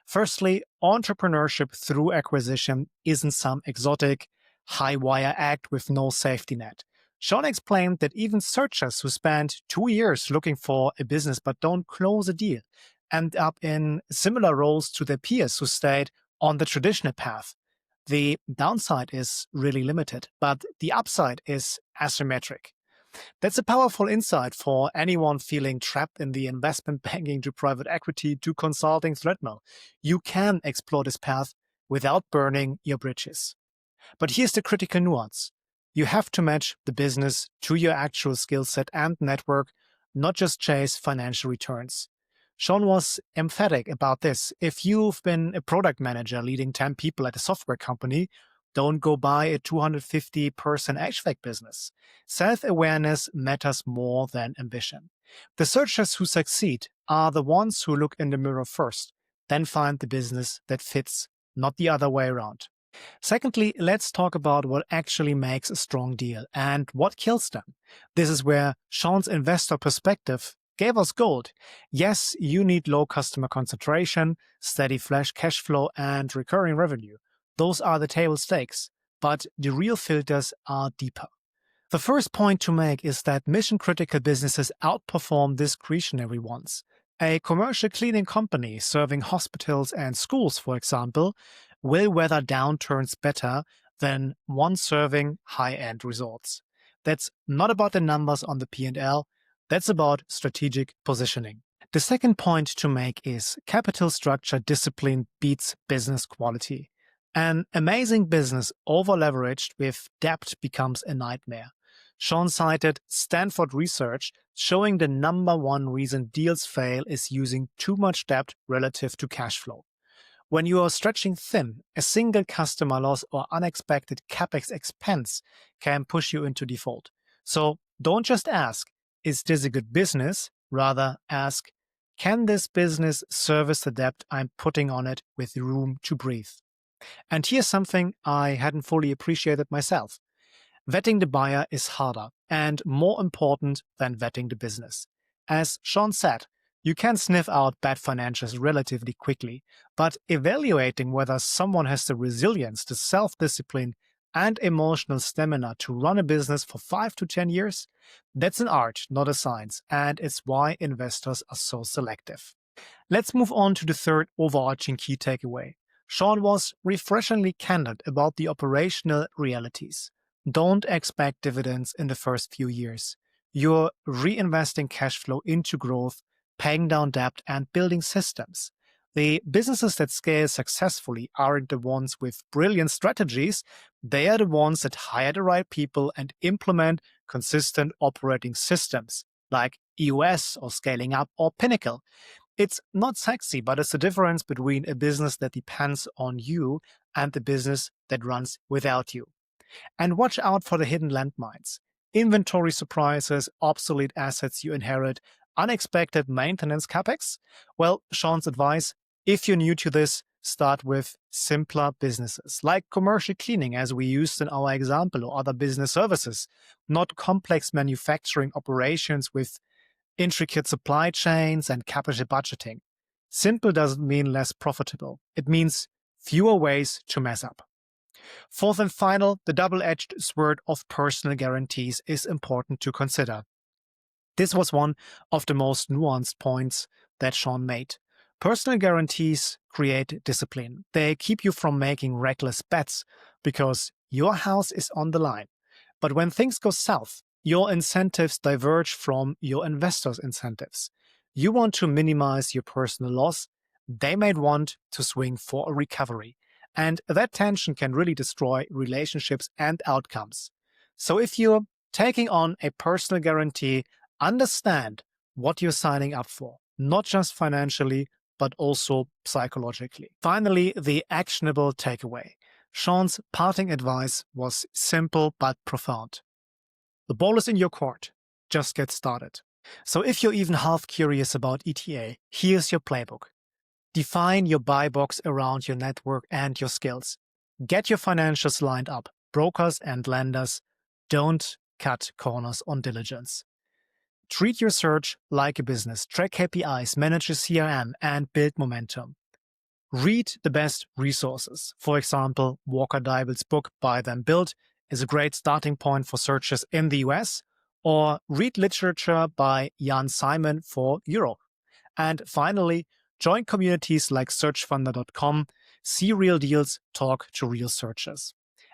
Firstly, entrepreneurship through acquisition isn't some exotic, high-wire act with no safety net. Sean explained that even searchers who spend 2 years looking for a business but don't close a deal end up in similar roles to their peers who stayed on the traditional path. The downside is really limited, but the upside is asymmetric. That's a powerful insight for anyone feeling trapped in the investment banking to private equity to consulting treadmill. You can explore this path without burning your bridges. But here's the critical nuance. You have to match the business to your actual skill set and network, not just chase financial returns. Sean was emphatic about this. If you've been a product manager leading 10 people at a software company, don't go buy a 250-person HVAC business. Self-awareness matters more than ambition. The searchers who succeed are the ones who look in the mirror first, then find the business that fits, not the other way around. Secondly, let's talk about what actually makes a strong deal and what kills them. This is where Sean's investor perspective gave us gold. Yes, you need low customer concentration, steady flash cash flow, and recurring revenue. Those are the table stakes, but the real filters are deeper. The first point to make is that mission-critical businesses outperform discretionary ones. A commercial cleaning company serving hospitals and schools, for example, will weather downturns better than one serving high-end resorts. That's not about the numbers on the P&L, that's about strategic positioning. The second point to make is capital structure discipline beats business quality. An amazing business over-leveraged with debt becomes a nightmare. Sean cited Stanford research showing the number one reason deals fail is using too much debt relative to cash flow. When you are stretching thin, a single customer loss or unexpected capex expense can push you into default. So don't just ask, is this a good business? Rather ask, can this business service the debt I'm putting on it with room to breathe? And here's something I hadn't fully appreciated myself. Vetting the buyer is harder and more important than vetting the business. As Sean said, you can sniff out bad financials relatively quickly, but evaluating whether someone has the resilience, the self-discipline, and emotional stamina to run a business for 5 to 10 years, that's an art, not a science, and it's why investors are so selective. Let's move on to the third overarching key takeaway. Sean was refreshingly candid about the operational realities. Don't expect dividends in the first few years. You're reinvesting cash flow into growth, paying down debt, and building systems. The businesses that scale successfully aren't the ones with brilliant strategies. They are the ones that hire the right people and implement consistent operating systems, like EOS or Scaling Up or Pinnacle. It's not sexy, but it's the difference between a business that depends on you and the business that runs without you. And watch out for the hidden landmines. Inventory surprises, obsolete assets you inherit, unexpected maintenance capex? Well, Sean's advice, if you're new to this, start with simpler businesses, like commercial cleaning as we used in our example, or other business services, not complex manufacturing operations with intricate supply chains and capital budgeting. Simple doesn't mean less profitable. It means fewer ways to mess up. Fourth and final, the double-edged sword of personal guarantees is important to consider. This was one of the most nuanced points that Sean made. Personal guarantees create discipline. They keep you from making reckless bets because your house is on the line. But when things go south, your incentives diverge from your investors' incentives. You want to minimize your personal loss. They might want to swing for a recovery. And that tension can really destroy relationships and outcomes. So if you're taking on a personal guarantee, understand what you're signing up for, not just financially, but also psychologically. Finally, the actionable takeaway. Sean's parting advice was simple but profound. The ball is in your court. Just get started. So if you're even half curious about ETA, here's your playbook. Define your buy box around your network and your skills. Get your financials lined up. Brokers and lenders, don't cut corners on diligence. Treat your search like a business. Track KPIs, manage your CRM, and build momentum. Read the best resources. For example, Walker Deibel's book, Buy Then Build, is a great starting point for searchers in the US, or read literature by Jan Simon for Europe. And finally, join communities like searchfunder.com, see real deals, talk to real searchers.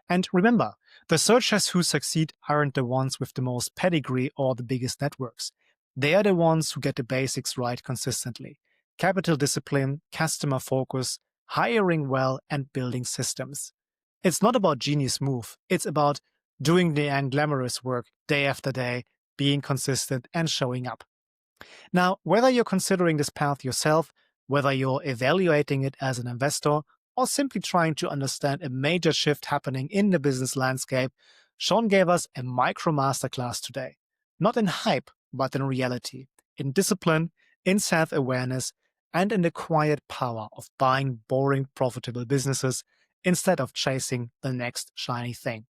And remember, The searchers who succeed aren't the ones with the most pedigree or the biggest networks. They are the ones who get the basics right consistently. Capital discipline, customer focus, hiring well, and building systems. It's not about genius move. It's about doing the unglamorous work day after day, being consistent and showing up. Now, whether you're considering this path yourself, whether you're evaluating it as an investor, or simply trying to understand a major shift happening in the business landscape, Sean gave us a micro masterclass today. Not in hype, but in reality, in discipline, in self-awareness, and in the quiet power of buying boring, profitable businesses instead of chasing the next shiny thing.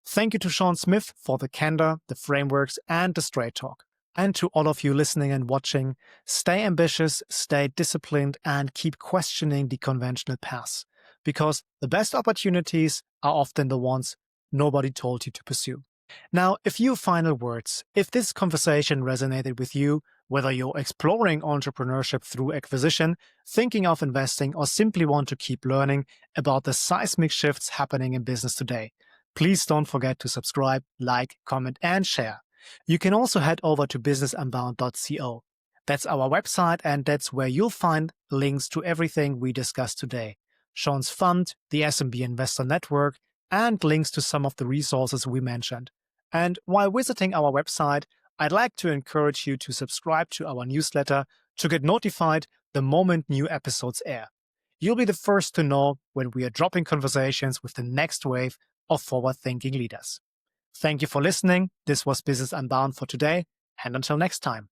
Thank you to Sean Smith for the candor, the frameworks, and the straight talk. And to all of you listening and watching, stay ambitious, stay disciplined, and keep questioning the conventional paths, because the best opportunities are often the ones nobody told you to pursue. Now, a few final words. If this conversation resonated with you, whether you're exploring entrepreneurship through acquisition, thinking of investing, or simply want to keep learning about the seismic shifts happening in business today, please don't forget to subscribe, like, comment, and share. You can also head over to businessunbound.co. That's our website, and that's where you'll find links to everything we discussed today. Sean's fund, the SMB Investor Network, and links to some of the resources we mentioned. And while visiting our website, I'd like to encourage you to subscribe to our newsletter to get notified the moment new episodes air. You'll be the first to know when we are dropping conversations with the next wave of forward-thinking leaders. Thank you for listening. This was Business Unbound for today, and until next time.